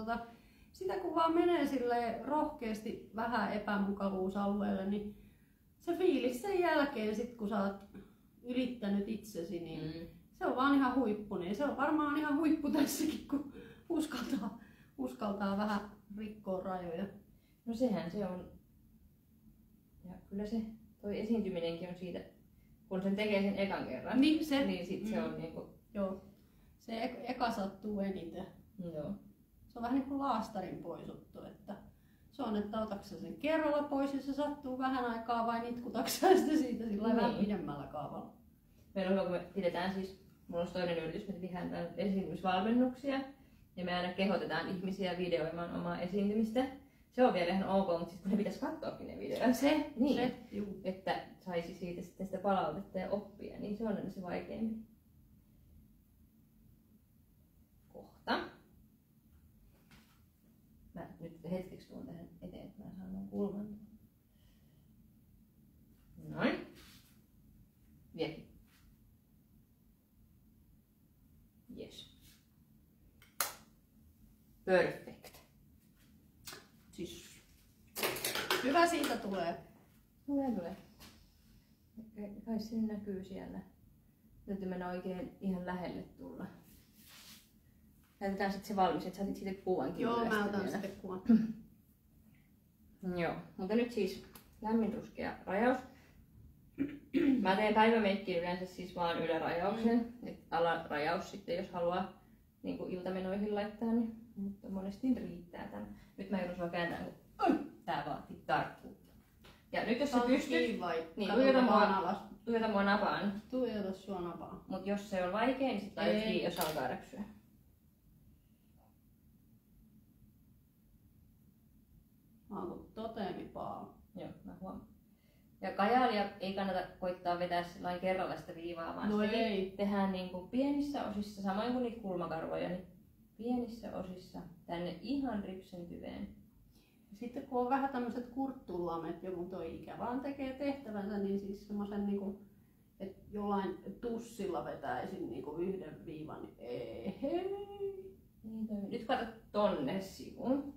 sitä kun vaan menee sille rohkeasti vähän epämukavuusalueelle, niin se fiilis sen jälkeen sit kun sä oot ylittänyt itsesi, niin se on vaan ihan huippu. Niin se on varmaan ihan huippu tässäkin, kun uskaltaa vähän rikkoa rajoja. No sehän se on. Ja kyllä se toi esiintyminenkin on siitä, kun sen tekee sen ekan kerran, niin sit se on niinku. Joo, se eka sattuu eniten. Joo. Se on vähän niin kuin laastarin poisotto, että se on, että otaksa sen kerralla pois ja se sattuu vähän aikaa vai nitkutaksa sitä siitä sillä vähän pidemmällä kaavalla. Meillä on hyvä, kun me pidetään siis, mulla on toinen yritys, me tehdään esiintymisvalmennuksia ja me aina kehotetaan ihmisiä videoimaan omaa esiintymistä. Se on vielä ihan ok, mutta sitten kun ne pitäisi katsoakin ne videot. Se, että saisi siitä sitten sitä palautetta ja oppia, niin se on aina se vaikeampi. Kohta. Mä nyt hetkeksi tuon tähän eteen, että mä saan mun kulman. Noin. Viekin. Yes. Perfect. Siis hyvä siitä tulee. Tulee. Kai se näkyy siellä. Täytyy mennä oikein ihan lähelle tulla. Näytetään sitten se valmis, että saatit siitä kuvankin. Joo, mä otan sitten kuvan. Joo, mutta nyt siis lämmin ruskea rajaus. Mä teen päivämeikkiin yleensä siis vaan ylärajauksen. Alarajaus sitten, jos haluaa niin kuin iltamenoihin laittaa, niin mutta monesti riittää tämä. Nyt mä joudun sua kääntämään, kun tää vaatii tarkkuutta. Ja nyt jos sä pystyt, niin tuijota mua napaan. Tuijota sua napaan. Mut jos se on vaikea, niin sit laitat kiinni, jos alkaa räksyä. Mä oon kuin toteemipaa. Joo, mä huomaan. Ja kajaalia ei kannata koittaa vetää sellainen kerralla sitä viivaa, vaan no tehdään niin kuin pienissä osissa, samoin kuin niitä kulmakarvoja, niin pienissä osissa tänne ihan ripsen tyveen. Sitten kun on vähän tämmöiset kurttuluomet, joku toi ikä vaan tekee tehtävänsä, niin siis semmoisen niinku, että jollain tussilla vetäisin niinku yhden viivan, niin ei. Nyt kato tonne sivuun.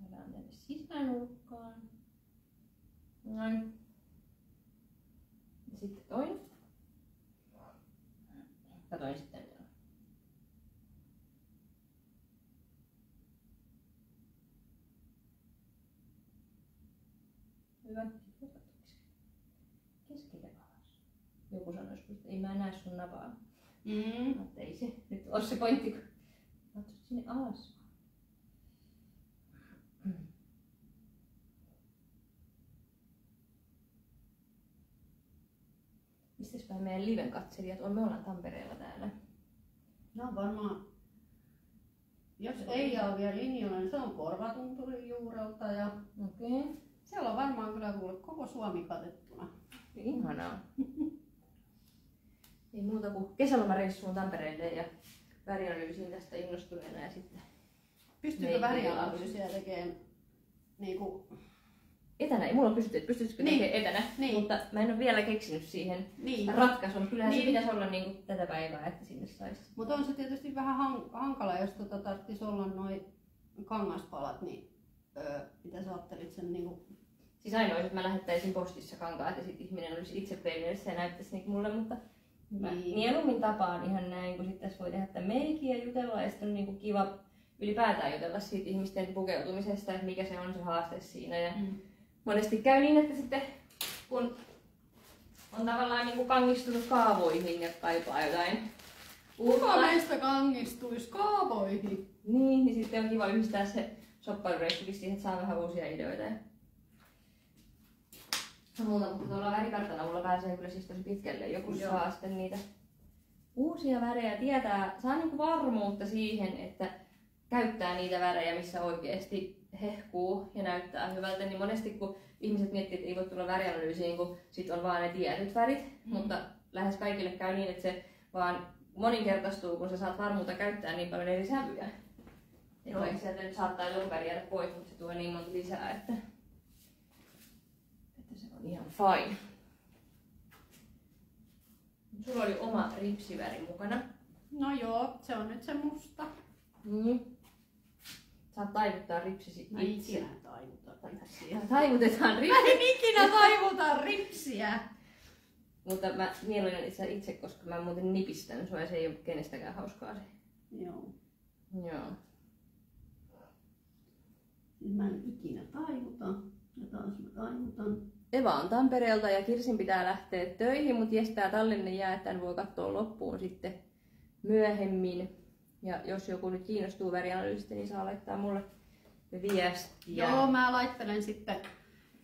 Saadaan tänne sisänurkkaan. Noin. Ja sitten toinen. Katoin sitten. Hyvä. Keskelle alas. Joku sanoisi, että ei mä näe sun napaa. Mutta ei se nyt ole se pointti, kun katsot sinne alas. Mistäs päin meidän liven katselijat on? Me ollaan Tampereella täällä. No varmaan, jos ei ole vielä linjoilla, niin se on Korvatunturin juurelta ja siellä on varmaan kyllä kuule koko Suomi katettuna. Ihanaa. Ei muuta kuin kesälomareissuun Tampereelle ja värianalyysiin tästä innostuneena ja sitten... Pystyykö värianalyysiä tekemään niinku... Etänä, ei mulla on kysytty, että pystyisikö tekemään etänä, mutta mä en ole vielä keksinyt siihen ratkaisun. Kyllähän se pitäisi olla niin kuin tätä päivää, että sinne saisi. Mutta on se tietysti vähän hankala, jos tarvitsisi olla noin kangaspalat, niin mitä sä ajattelit sen niinku... Siis ainoa, että mä lähettäisin postissa kankaat ja sitten ihminen olisi itse peilillä ja näyttäisi niitä mulle, mutta mä mieluummin tapaan ihan näin, kun sitten tässä voi tehdä tämän meikin ja jutella ja sitten on niinku kiva ylipäätään jutella siitä ihmisten pukeutumisesta, että mikä se on se haaste siinä. Ja monesti käy niin, että sitten kun on tavallaan niinku kangistunut kaavoihin ja kaipaa jotain kuka meistä kangistuisi kaavoihin? Niin sitten on kiva yhdistää se shoppailureissukin siihen, että saa vähän uusia ideoita. Muuta, mutta tuolla värikartan avulla pääsee kyllä siis tosi pitkälle. Joku saa sitten niitä uusia värejä, saa niinku varmuutta siihen, että käyttää niitä värejä, missä oikeasti hehkuu ja näyttää hyvältä. Niin monesti kun ihmiset miettii, että ei voi tulla värianalyysiin, kun sit on vaan ne tietyt värit, mutta lähes kaikille käy niin, että se vaan moninkertaistuu, kun sä saat varmuutta käyttää niin paljon eri sävyjä. Ja vaikka sieltä nyt saattaa joku väri jäädä pois, mutta se tuo niin monta lisää, että se on ihan fine. Sulla oli oma ripsiväri mukana. No joo, se on nyt se musta. Saat taivuttaa ripsisi itse. Ikinä taivuta ripsiä. Taivutetaan ripsiä. Mä en ikinä taivuta ripsiä. Mutta mä mieluinen itse, koska mä muuten nipistän sua ja se ei ole kenestäkään hauskaa se. Joo. Joo. Mä en ikinä taivuta. Ja taas mä taivutan. Eva on Tampereelta ja Kirsin pitää lähteä töihin, mutta tää tallenne jää, että hän voi katsoa loppuun sitten myöhemmin. Ja jos joku nyt kiinnostuu värianalyysistä, niin saa laittaa mulle viestiä. Joo, mä laittelen sitten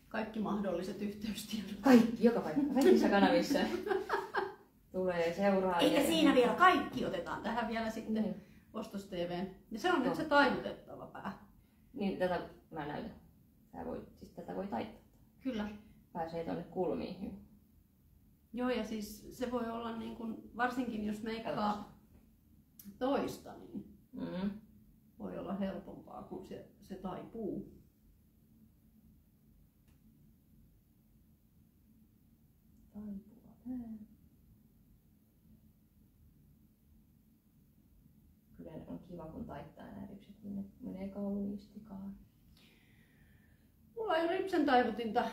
kaikki mahdolliset yhteystiedot. Kaikki, joka paikka. Kaikissa kanavissa tulee seuraajia. Eikä siinä vielä kaikki otetaan tähän vielä sitten Ostos TV. Ja se on nyt se taivutettava pää. Niin, tätä mä näytän. Tätä voi taittaa. Kyllä. Pääsee tonne kulmiin. Joo, ja siis se voi olla niin kuin, varsinkin jos meikkaa toista, niin voi olla helpompaa, kun se taipuu. Kyllä on kiva, kun taittaa nämä ripsit, niin ne menee kauniistikaan. Mulla ei ole ripsen taivutinta.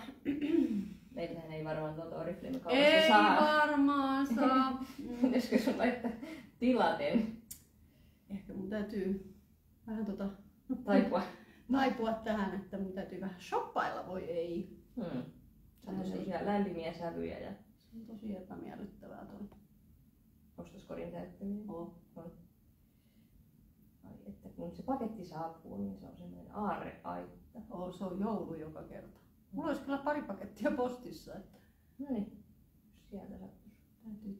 Meiltähän ei varmaan tuolta Oriflame kaupasta saa. Ei varmaan saa. Pitäisikö sun laittaa tilaten? Ehkä mun täytyy vähän taipua tähän, että mun täytyy vähän shoppailla, voi ei. Se on sellaisia lämpimiä sävyjä ja se on tosi epämiellyttävää toi. Ostoskorin täyttäminen. On. Ai, että kun se paketti saapuu, niin se on semmoinen aarreaitta. Se on joulu joka kerta. Mulla olisi kyllä pari pakettia postissa. Että... No niin, sieltä sattuisi.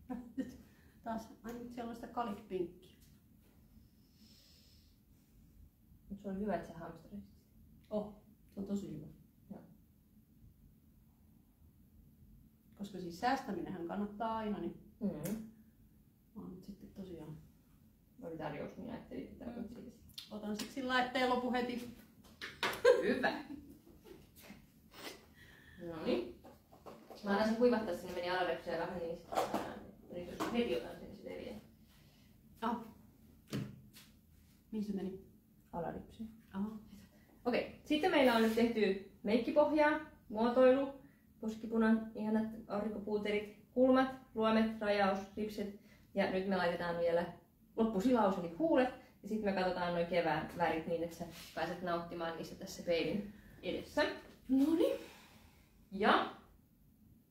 Täytyy taas aina siellä on sitä kalikpinkkiä. Mutta se on hyvä, että sä hamsterit. Se on tosi hyvä. Joo. Koska siis säästäminenhän kannattaa aina, niin vaan nyt sitten tosiaan. Oli tarjous, minä ajattelin, että Otan sitten sillä laitteen lopu heti. Hyvä. No niin. Mä annan sen kuivattaa, sinne meni alarepsiä vähän, niin sitten jos heti otan sen, sitä ei vie. Mihin se meni? Alaripsiä. Okei. Sitten meillä on nyt tehty meikkipohjaa, muotoilu, poskipunan, ihanat aurinkopuuterit, kulmat, luomet, rajaus, ripset. Ja nyt me laitetaan vielä loppusilaus eli huulet. Ja sitten me katsotaan noin kevään värit niin, että sä pääset nauttimaan niistä tässä peilin edessä. Noniin. Ja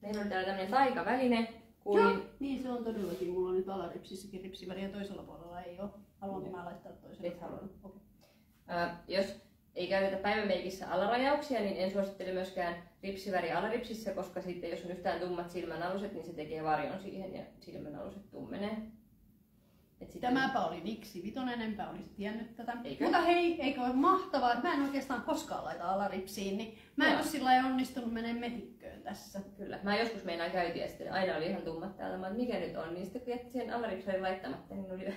meillä on täällä tämmönen taikaväline. Joo, niin se on todellakin. Mulla on nyt alaripsissäkin ripsiväri ja toisella puolella ei ole. Haluanko mä laittaa toisella puolella? Okay. Jos ei käytetä päivämeikissä alarajauksia, niin en suosittele myöskään ripsiväri alaripsissä, koska sitten jos on yhtään tummat silmänaluset, niin se tekee varjon siihen ja silmänaluset tummenee. Tämäpä oli niksi vitonen, enpä olisi tiennyt tätä. Eikö? Mutta hei, eikö ole mahtavaa, että mä en oikeastaan koskaan laita alaripsiin, niin mä en ole sillä lailla onnistunut menemään metikköön tässä. Kyllä. Mä joskus meinaan käytiin ja sitten aina oli ihan tummat täällä, että mikä nyt on, niin sitten kun jätti sen alaripseen laittamatta, niin oli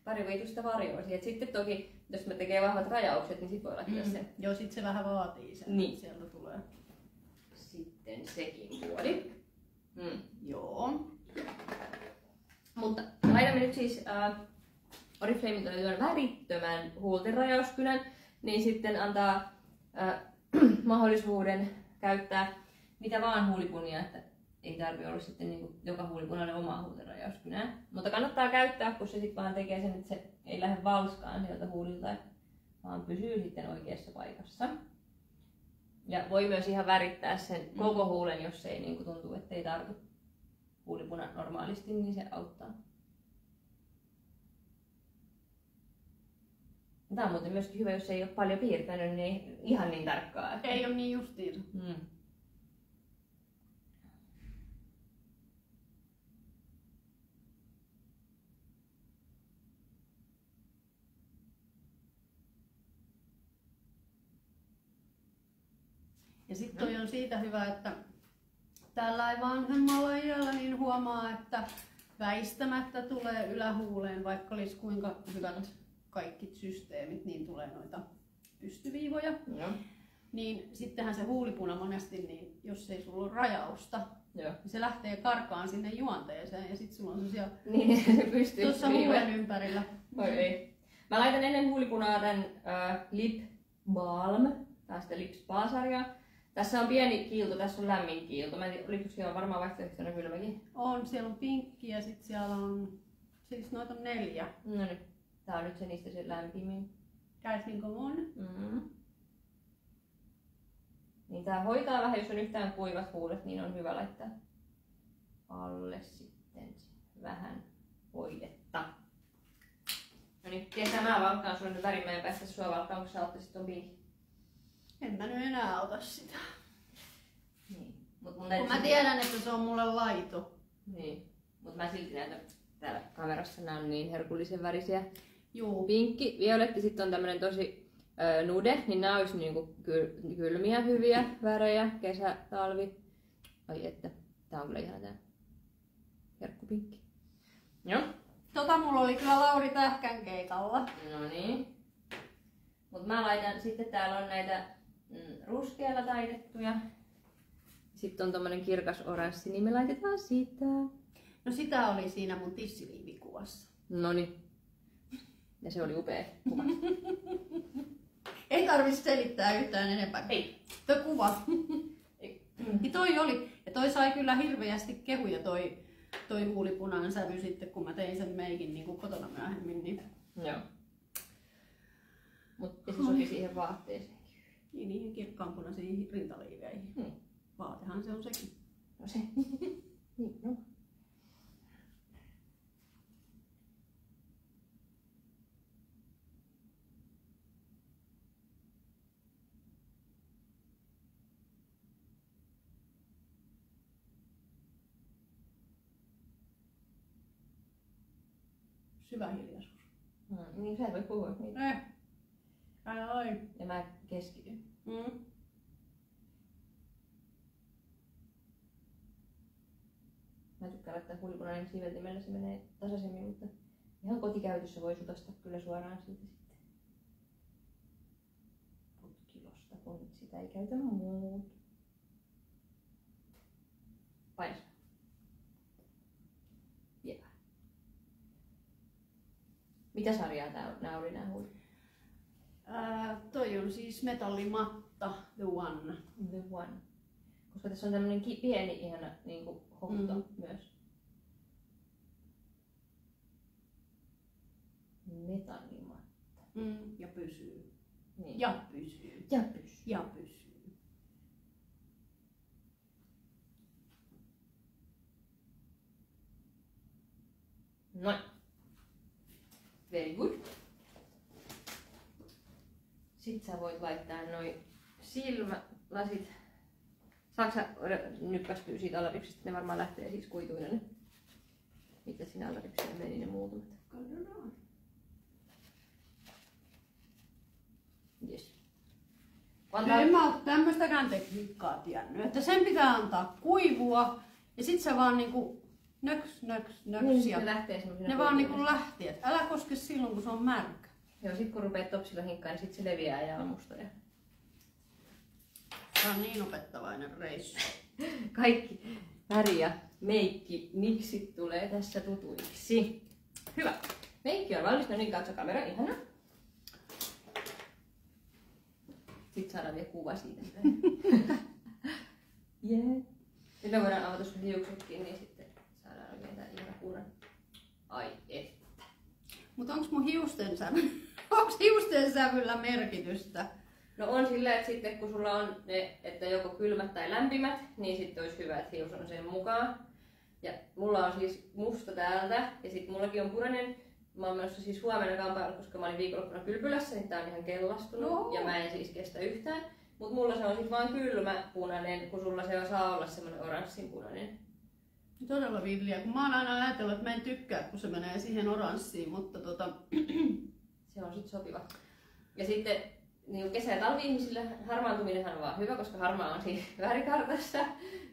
pari viitusta varjoa. Et sitten toki, jos mä tekee vahvat rajaukset, niin sit voi laittaa sen. Joo, sit se vähän vaatii sen, niin. Sieltä tulee. Sitten sekin puoli. Joo. Mutta laitamme nyt siis Oriflamen tuon värittömän huultenrajauskynän, niin sitten antaa mahdollisuuden käyttää mitä vaan huulipunia, että ei tarvitse olla sitten niin kuin joka huulipunalle omaa huultenrajauskynää. Mutta kannattaa käyttää, kun se sitten vaan tekee sen, että se ei lähde valskaan sieltä huulilta, vaan pysyy sitten oikeassa paikassa. Ja voi myös ihan värittää sen koko huulen, jos ei niin kuin tuntuu, että ei tartu huulipuna normaalisti, niin se auttaa. Tämä on muuten myöskin hyvä, jos ei ole paljon piirtänyt, niin ei ihan niin tarkkaa. Ei ole niin justiinsa. Ja sitten toi on siitä hyvä, että tällä ei vanhemmalla iällä niin huomaa, että väistämättä tulee ylähuuleen, vaikka olisi kuinka hyvät kaikki systeemit, niin tulee noita pystyviivoja. Niin sittenhän se huulipuna monesti, niin jos ei sulla ole rajausta, niin se lähtee karkaan sinne juonteeseen ja sitten sulla on sellaisia niin, se pystyy tuossa huulen ympärillä. Oi ei. Mä laitan ennen huulipunaa tämän Lip Balm, tai sitten Lip Spa-sarjaa. Tässä on pieni kiilto, tässä on lämmin kiilto. Mä en tiedä, oliko siellä varmaan vaihtoehtoinen kylmäkin? On, siellä on pinkki ja sitten siellä on, siis noita on 4. No niin, tää on nyt se niistä se lämpimin. Käisin mun. Niin tää hoitaa vähän, jos on yhtään kuivat huulet, niin on hyvä laittaa alle sitten vähän voidetta. No niin, tiedätkö mä valkkaan sulle nyt värimäen päästä sua valkkaan, kun sä ottaisit ton pinkin? En mä nyt enää ota sitä. Niin. Kun mä tiedän, että se on mulle laito. Niin. Mut mä silti näytän täällä kamerassa, nää on niin herkullisen värisiä. Juu. Pinkki, violetti, sitten on tämmönen tosi nude, niin nää olisi niinku kylmiä hyviä värejä, kesä, talvi. Ai että, tää on kyllä ihana tää herkkupinkki. Joo. Tota mulla oli kyllä Lauri Tähkän keikalla. No niin. Mut mä laitan, sitten täällä on näitä ruskealla taitettuja. Sitten on tommonen kirkas oranssi, niin me laitetaan sitä. No sitä oli siinä mun tissiliivikuvassa. Noniin. Ja se oli upea kuva. Ei tarvitse selittää yhtään enempää. Ei. Toi kuva. Niin toi oli. Ja toi sai kyllä hirveästi kehuja toi huulipunainen sävy sitten, kun mä tein sen meikin niin kuin kotona myöhemmin. Niin... Joo. Mutta se sopi siihen vaatteeseen. Niin, niihin kirkkaanpunaisiin rintaliiveihin. Vaatehan se on sekin. No se. Niin, no. Syvä hiljaisuus. Niin sä et voi puhua niitä. Ai. Ja mä keskityn. Mä tykkään laittaa huulipunainen siveltimellä, se menee tasaisemmin, mutta ihan kotikäytössä voi sutasta kyllä suoraan siitä sitten putkilosta, kun sitä ei käytä muut. Painas. Vielä. Mitä sarjaa nää oli nää huulit? Toi on siis metallimatta, The One. The One. Koska tässä on tämmönen pieni ihana niinku hohto myös. Metallimatta. Ja pysyy. Niin. Ja pysyy. Ja pysyy. Ja pysyy. Noin. Very good. Sitten sä voit laittaa noi silmälasit. Saatko sä nyppästyä siitä alaripsistä? Ne varmaan lähtee siis kuituinen. mitä sinä Allaripsille meni ne muutamat. Katsotaan. Yes. En mä oo tämmöstäkään tekniikkaa tiennyt, että sen pitää antaa kuivua ja sit se vaan niinku nöks. Niin, Ja ne lähtee semmoisina. ne vaan niinku lähti, et älä koske silloin kun se on märkä. Joo, sit kun rupeat topsilla hinkkaan, niin sit se leviää ja on mustoja. Tää on niin opettavainen reissu. Kaikki väri ja meikki niksit tulee tässä tutuiksi. Hyvä. Meikki on valmis, no niin, katso kamera, ihana. Sitten saadaan vielä kuva siitä. Yeah. Nyt me voidaan avata sun hiuksetkin, niin sitten saadaan oikein tää ihana kuunan. Ai että. Mutta onks mun onks hiusten sävyllä merkitystä? No on sillä, että sitten kun sulla on ne, että joko kylmät tai lämpimät, niin sitten olisi hyvä, että hius on sen mukaan. Ja mulla on siis musta täältä ja sitten mullakin on punainen. Mä oon menossa siis huomenna kampaajalle, koska mä olin viikonloppuna kylpylässä, niin tää on ihan kellastunut. No. Ja mä en siis kestä yhtään. Mut mulla se on sit vaan kylmä punainen, kun sulla se saa olla semmonen oranssin punainen. Todella villiä, kun mä oon aina ajatellut, että mä en tykkää, kun se menee siihen oranssiin, mutta Se on sit sopiva. Ja sitten niin kesä- ja talvi-ihmisillä harmaantuminenhan on vaan hyvä, koska harmaa on siinä värikartassa,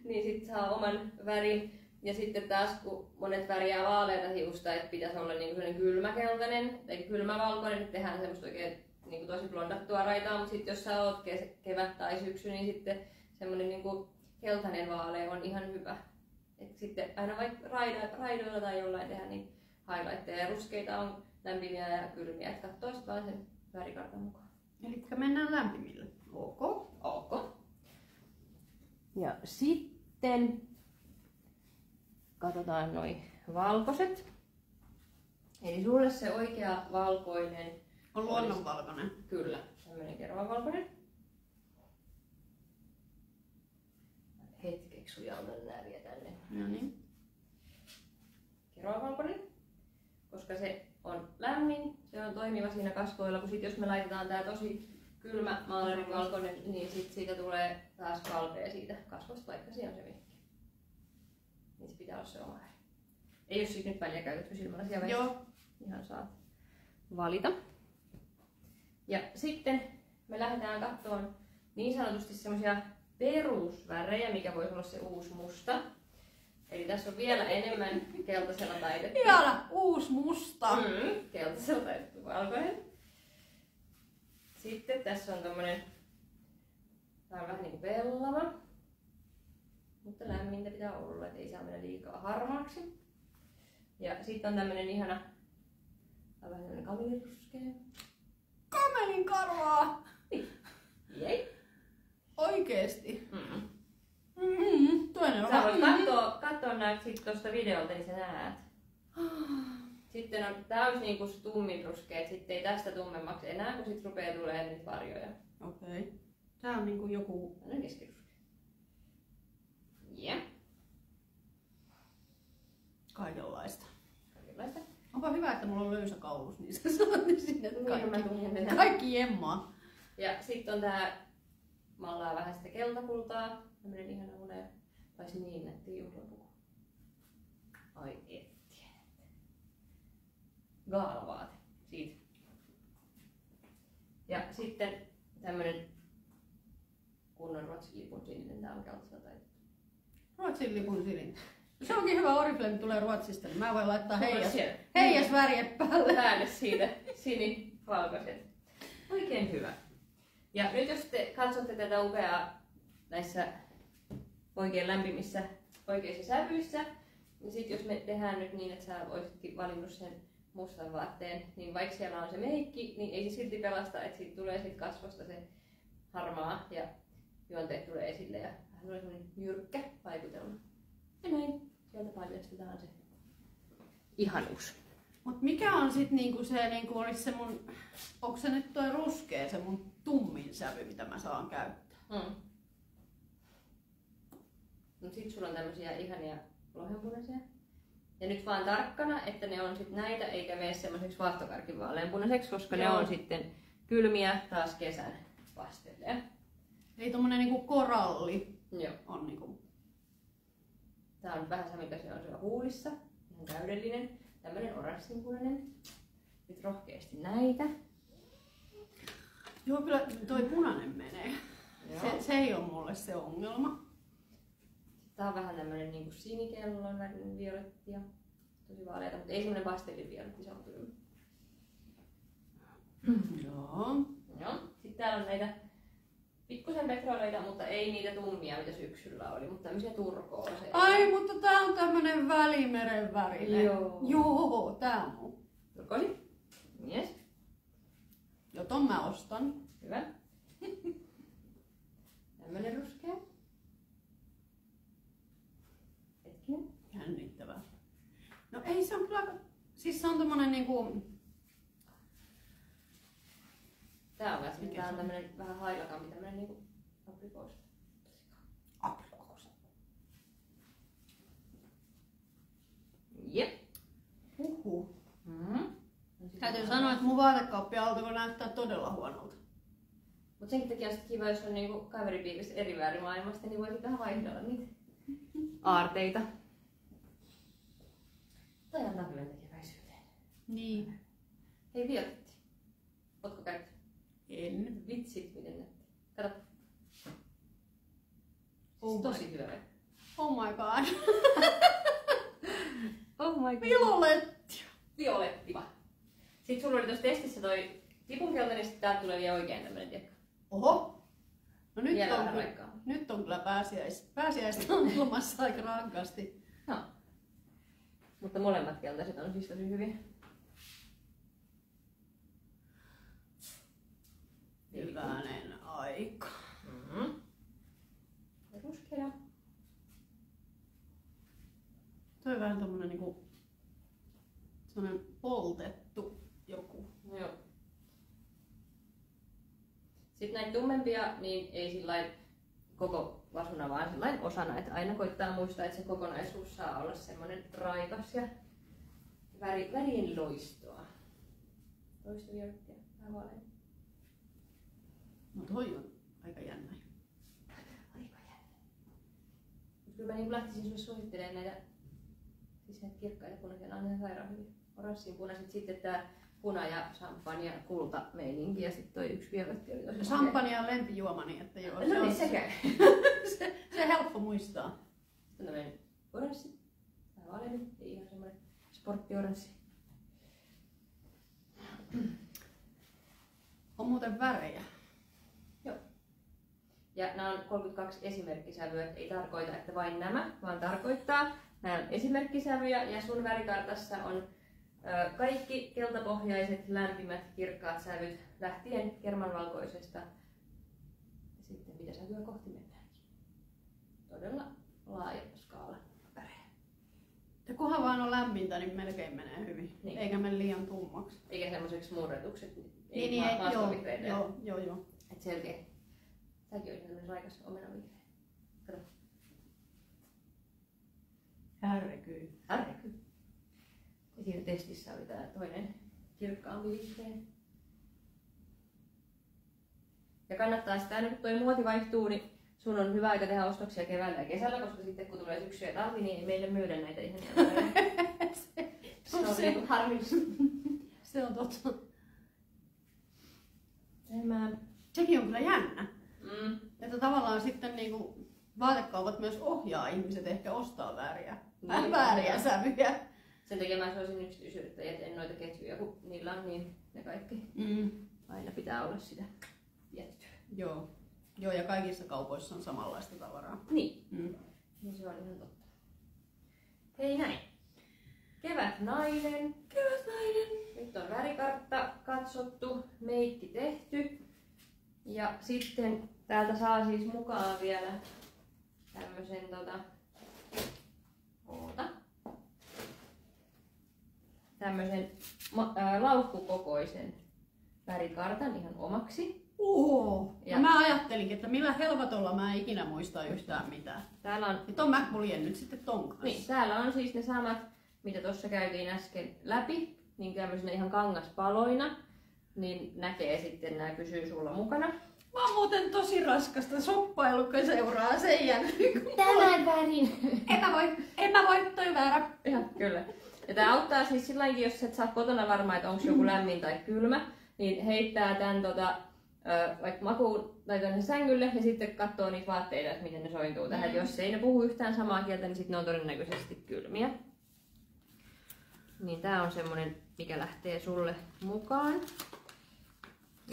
niin sit saa oman värin. Ja sitten taas kun monet värjää vaaleita hiusta, että pitäisi olla niin kuin kylmäkeltainen tai kylmävalkoinen, että tehdään semmoista oikein niin kuin tosi blondattua raitaa, mutta sitten jos sä oot kevät tai syksy, niin sitten semmoinen niin kuin keltainen vaalea on ihan hyvä. Et sitten aina vaikka raidoilla tai jollain tehdä niin highlightteja ja ruskeita on lämpimiä ja kylmiä, että katsoo sitten vaan sen värikartan mukaan. eli mennään lämpimille. Ok. Ok. Ja sitten katsotaan noi valkoiset. Eli sulle se oikea valkoinen On luonnonvalkoinen. Kyllä, tämmönen kermavalkoinen. Hetkeksi sujautan nääriä tänne. No niin. Kermavalkoinen, koska se on lämmin, se on toimiva siinä kasvoilla, kun sit jos me laitetaan tää tosi kylmä maalarivalkoinen, niin sit siitä tulee taas kalpea siitä kasvosta, vaikka siinä on se vihki. Niin se pitää olla se oma väri. Ei jos siitä nyt väliä käytetty silmälasia vai? Joo. Ihan saat valita. Ja sitten me lähdetään katsomaan niin sanotusti semmoisia perusvärejä, mikä voisi olla se uusi musta. Eli tässä on vielä enemmän keltaisella taitettu. Ihana, uusi musta. Keltaisella taitettu valkoinen. Sitten tässä on tommonen, tää on vähän niinku pellava. Mutta lämmintä pitää olla, ettei saa mennä liikaa harmaaksi. Ja sitten on tämmönen ihana, tää on vähän tämmönen kameliruskea. Kamelin karvaa. Jei. Oikeesti. Toinen on Sä voit katsoa näitä sit tosta videolta, niin sä näet. Sitten on, tää olisi niinku tumminruskea, sitten ei tästä tummemmaksi enää, kun sit rupee tulemaan niitä varjoja. Okei. Tää on niinku joku... Tää on keskiruskea. Yeah. Kaikenlaista. Kaikenlaista. Onpa hyvä, että mulla on löysä kaulus, niin sä saat sinne Niin, kaikki jemmaa. Ja sitten on tää, mallaa vähän sitä keltakultaa, tämmönen ihana unea, taisi niin nätti juhlapuku. Ai et tiedä. Gaalavaate, siitä. Ja sitten tämmönen kunnon Ruotsin-lipun sininen, tää on keltaisella taitettu. Ruotsin lipun silin. Se onkin hyvä, Oriflame tulee Ruotsista, niin mä voin laittaa Siellä. heijasväriet päälle. Päälle siitä sinivalkoiset. Oikein hyvä. Ja nyt jos te katsotte tätä upeaa näissä oikein lämpimissä oikeissa sävyissä, niin sit jos me tehdään nyt niin, että sä olisitkin valinnut sen mustan vaatteen, niin vaikka siellä on se meikki, niin ei se silti pelasta, että siitä tulee sit kasvosta se harmaa ja juonteet tulee esille ja vähän tulee semmoinen jyrkkä vaikutelma. Ja näin, sieltä paljastetaan se ihanuus. Mut mikä on sit niinku se, niinku olis se mun, onko se nyt toi ruskea, se mun tummin sävy, mitä mä saan käyttää? No sit sulla on tämmösiä ihania lohenpunaisia. Ja nyt vaan tarkkana, että ne on sit näitä, eikä mene semmoiseksi vaahtokarkin vaaleanpunaiseksi, koska ne on sitten kylmiä taas kesän pastelleja. Eli tommonen niinku koralli Joo. on niinku... Tää on vähän se, mikä se on siellä huulissa. ihan täydellinen. Tämmönen oranssinpunainen. Nyt rohkeasti näitä. Joo, kyllä toi punainen menee. Se ei ole mulle se ongelma. Tää on vähän tämmönen niinku sinikellon värinen violetti ja tosi vaaleita, mutta ei semmonen pastellivioletti, se on kylmä. Joo. Joo. Sitten täällä on näitä pikkusen petroleita, mutta ei niitä tummia, mitä syksyllä oli, mutta tämmöisiä turkooseja. Ai, mutta tää on tämmönen Välimeren värinen. Joo. Joo, tää on mun. Turkoosi? Yes. Joton mä ostan. Hyvä. Tämmönen ruskea. Hetkinen. Jännittävää. No ei se on kyllä, siis se on tommonen niinku... Tää on myös, Mikä tää se on on? tämmönen vähän hailakampi, tämmönen niinku aprikoosi. Aprikoosi. Jep. Huhhuh. Mm-hmm. Täytyy sanoa, että mun vaatekauppialta näyttää todella huonolta. Mut senkin takia on sit kiva, jos on niinku kaveripiirissä eri väärimaailmasta, niin voi sitten vaihdella niitä aarteita. Tai antaa kyllä tekeväisyyteen. Niin. Hei violetti. Ootko käyttänyt? En. Vitsit, miten näytti. Kato. Oh Tosi my- hyvä värä. Oh my god. Oh my god. Violetti. Violettiva. Sitten sulla oli tuossa testissä toi lipunkelta, niin sitten täältä tulee vielä oikein tämmönen tiekka. Oho. No nyt Vielä on, vähän kyllä, aikaa. nyt on kyllä pääsiäistä on ilmassa aika rankasti. No. Mutta molemmat keltaiset on siis tosi hyviä. Hyvänen aika. Mm-hmm. Ja ruskea. Toi on vähän tommonen niinku... Semmonen poltettu joku. Joo. Sitten näitä tummempia, niin ei sillain koko vasuna, vaan sillain osana, että aina koittaa muistaa, että se kokonaisuus saa olla semmonen raikas ja värien loistoa. Toista violettia, vähän vaaleita. No toi on aika jännä. Aika jännä. Mut kyllä mä niin lähtisin sulle suosittelemaan näitä, siis näitä kirkkaita punaisia, nämä on ihan sairaan hyviä. Oranssin punaiset, sitten tää puna ja champagne ja kulta meininki ja sitten toi yksi violetti oli tosi Champagne on lempijuomani, että joo. No niin, sekä. se on helppo muistaa. Sitten tämmönen oranssi, vähän vaaleinen, ei ihan semmonen sporttioranssi. On muuten värejä. Joo. Ja nämä on 32 esimerkkisävyä, ei tarkoita, että vain nämä, vaan tarkoittaa, nämä on esimerkkisävyjä ja sun värikartassa on kaikki keltapohjaiset, lämpimät, kirkkaat sävyt lähtien kermanvalkoisesta. Ja sitten mitä sävyä kohti mennäänkin. Todella laaja skaala värejä. Ja kunhan vaan on lämmintä, niin melkein menee hyvin. Niin. Eikä mene liian tummaksi. Eikä semmoiseksi murretukset, Niin, maastovihreitä. joo. Et selkeä. Säkin olisi tämmönen raikas omenavihreä. Kato. Härkyy. Härky. Ja siinä testissä oli tää toinen kirkkaampi vihreä. Ja kannattaa sitä aina kun toi muoti vaihtuu, niin sun on hyvä aika tehdä ostoksia keväällä ja kesällä, koska sitten kun tulee syksy ja talvi, niin ei meille myydä näitä ihan se on niinku harmillista. Se on totta. Tämä. Sekin on kyllä jännä. Niin, Että tavallaan sitten niinku vaatekaupat myös ohjaa ihmiset ehkä ostaa vääriä Niin. sävyjä. Sen takia mä suosin yksityisyrittäjät, en noita ketjuja, kun niillä on niin ne kaikki. Aina pitää olla sitä tiettyä. Joo. Joo, ja kaikissa kaupoissa on samanlaista tavaraa. Niin. Niin se on ihan totta. Hei näin. Kevätnainen. Nyt on värikartta katsottu, meikki tehty. Ja sitten täältä saa siis mukaan vielä tämmösen tämmösen laukkukokoisen värikartan ihan omaksi. Ja mä ajattelinkin, että millä helvatolla mä en ikinä muista yhtään mitään. Täällä on, Ja ton mä kuljen nyt sitten ton kanssa. niin, täällä on siis ne samat, mitä tuossa käytiin äsken läpi, niin tämmöisenä ihan kangaspaloina, niin näkee sitten, nämä pysyy sulla mukana. Mä oon muuten tosi raskasta shoppailukka seuraa sen jälkeen. Tämän värin! En mä voi, toi väärä. Ihan kyllä. Ja tää auttaa siis silläkin, jos et saa kotona varmaa, että onko joku lämmin tai kylmä, niin heittää tän vaikka makuun tai tänne sängylle ja sitten katsoo niitä vaatteita, että miten ne sointuu tähän. Jos ei ne puhu yhtään samaa kieltä, niin sitten ne on todennäköisesti kylmiä. Niin tää on semmonen, mikä lähtee sulle mukaan.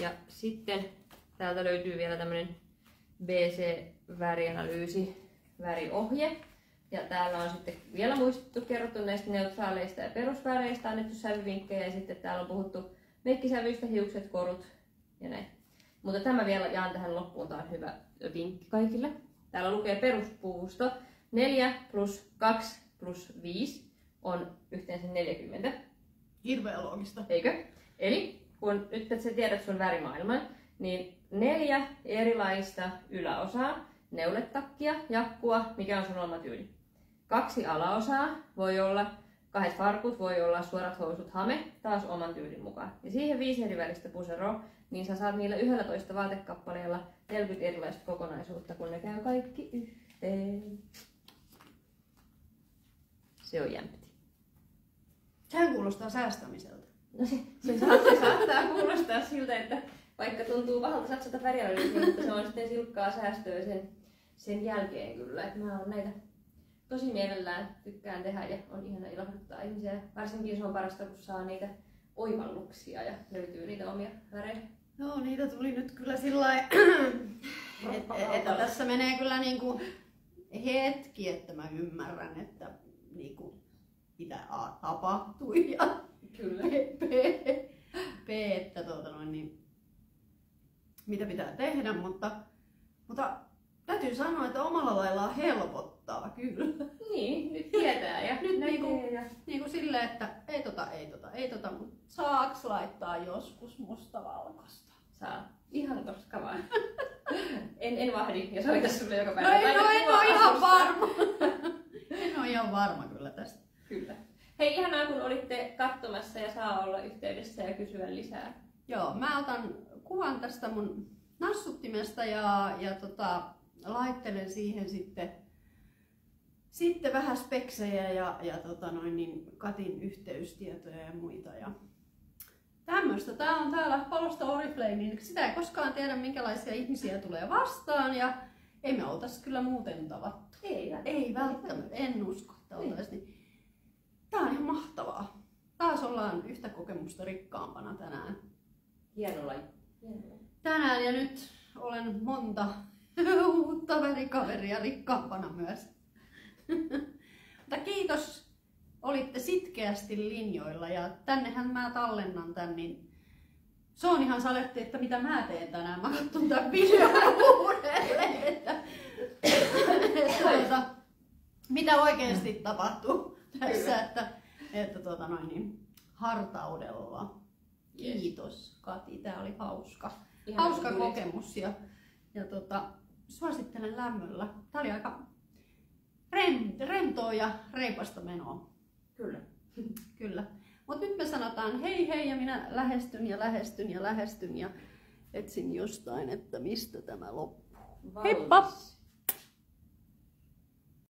Ja sitten täältä löytyy vielä tämmönen BC-värianalyysi, väriohje. Ja täällä on sitten vielä kerrottu näistä neutraaleista ja perusväreistä, annettu sävyvinkkejä ja sitten täällä on puhuttu meikkisävyistä, hiukset, korut ja näin. Mutta tämä vielä jaan tähän loppuun, tää on hyvä vinkki kaikille. Täällä lukee peruspuusto 4 plus 2 plus 5 on yhteensä 40. Hirveä loogista. Eikö? Eli kun nyt sä tiedät sun värimaailman, niin 4 erilaista yläosaa, neuletakkia, jakkua, mikä on sun oma tyyli. 2 alaosaa, voi olla 2 farkut, voi olla suorat housut, hame, taas oman tyylin mukaan. Ja siihen 5 eri välistä puseroa, niin sä saat niillä 11 vaatekappaleella 40 erilaista kokonaisuutta, kun ne käy kaikki yhteen. Se on jämpti. Sehän kuulostaa säästämiseltä. No se saattaa kuulostaa siltä, että vaikka tuntuu pahalta satsata värialyysiin, mutta se on sitten silkkaa säästöä sen jälkeen kyllä. Että mä oon näitä tosi mielellään tykkään tehdä ja on ihana ilahduttaa ihmisiä. Varsinkin se on parasta, kun saa niitä oivalluksia ja löytyy niitä omia värejä. Joo, niitä tuli nyt kyllä sillä että tässä menee kyllä niinku hetki, että mä ymmärrän, että niinku mitä A tapahtui ja Kyllä. B että niin, mitä pitää tehdä, mutta täytyy sanoa, että omalla laillaan helpottaa kyllä. Niin, nyt tietää ja Nyt näkee niinku silleen, että ei mutta saaks laittaa joskus mustavalkoista? saa. Ihan koska vaan. en vahdi ja soita sulle joka päivä. No en oo ihan varma. En oo ihan varma kyllä tästä. Kyllä. Hei, ihanaa kun olitte katsomassa ja saa olla yhteydessä ja kysyä lisää. Joo, mä otan kuvan tästä mun nassuttimesta ja laittelen siihen sitten vähän speksejä ja niin Katin yhteystietoja ja muita. Ja tämmöistä. Tää on täällä Palosta Oriflame, niin sitä ei koskaan tiedä minkälaisia ihmisiä tulee vastaan ja ei me oltais kyllä muuten tavattu. Ei välttämättä, en usko, että oltais. Tää on ihan mahtavaa. Taas ollaan yhtä kokemusta rikkaampana tänään. Hieno laji. Tänään ja nyt olen monta uutta värikaveria rikkaampana myös. Mutta kiitos, olitte sitkeästi linjoilla ja tännehän mä tallennan tän, niin se on ihan saletti, että mitä mä teen tänään. Mä katson tän videon uudelleen, että mitä oikeesti tapahtuu tässä, että hartaudella. Kiitos Kati, tää oli hauska. Hauska kokemus ja suosittelen lämmöllä. Tää oli aika rentoa ja reipasta menoa. Kyllä. Kyllä. Mut nyt me sanotaan hei hei ja minä lähestyn ja etsin jostain, että mistä tämä loppuu. Valmis. Heippa!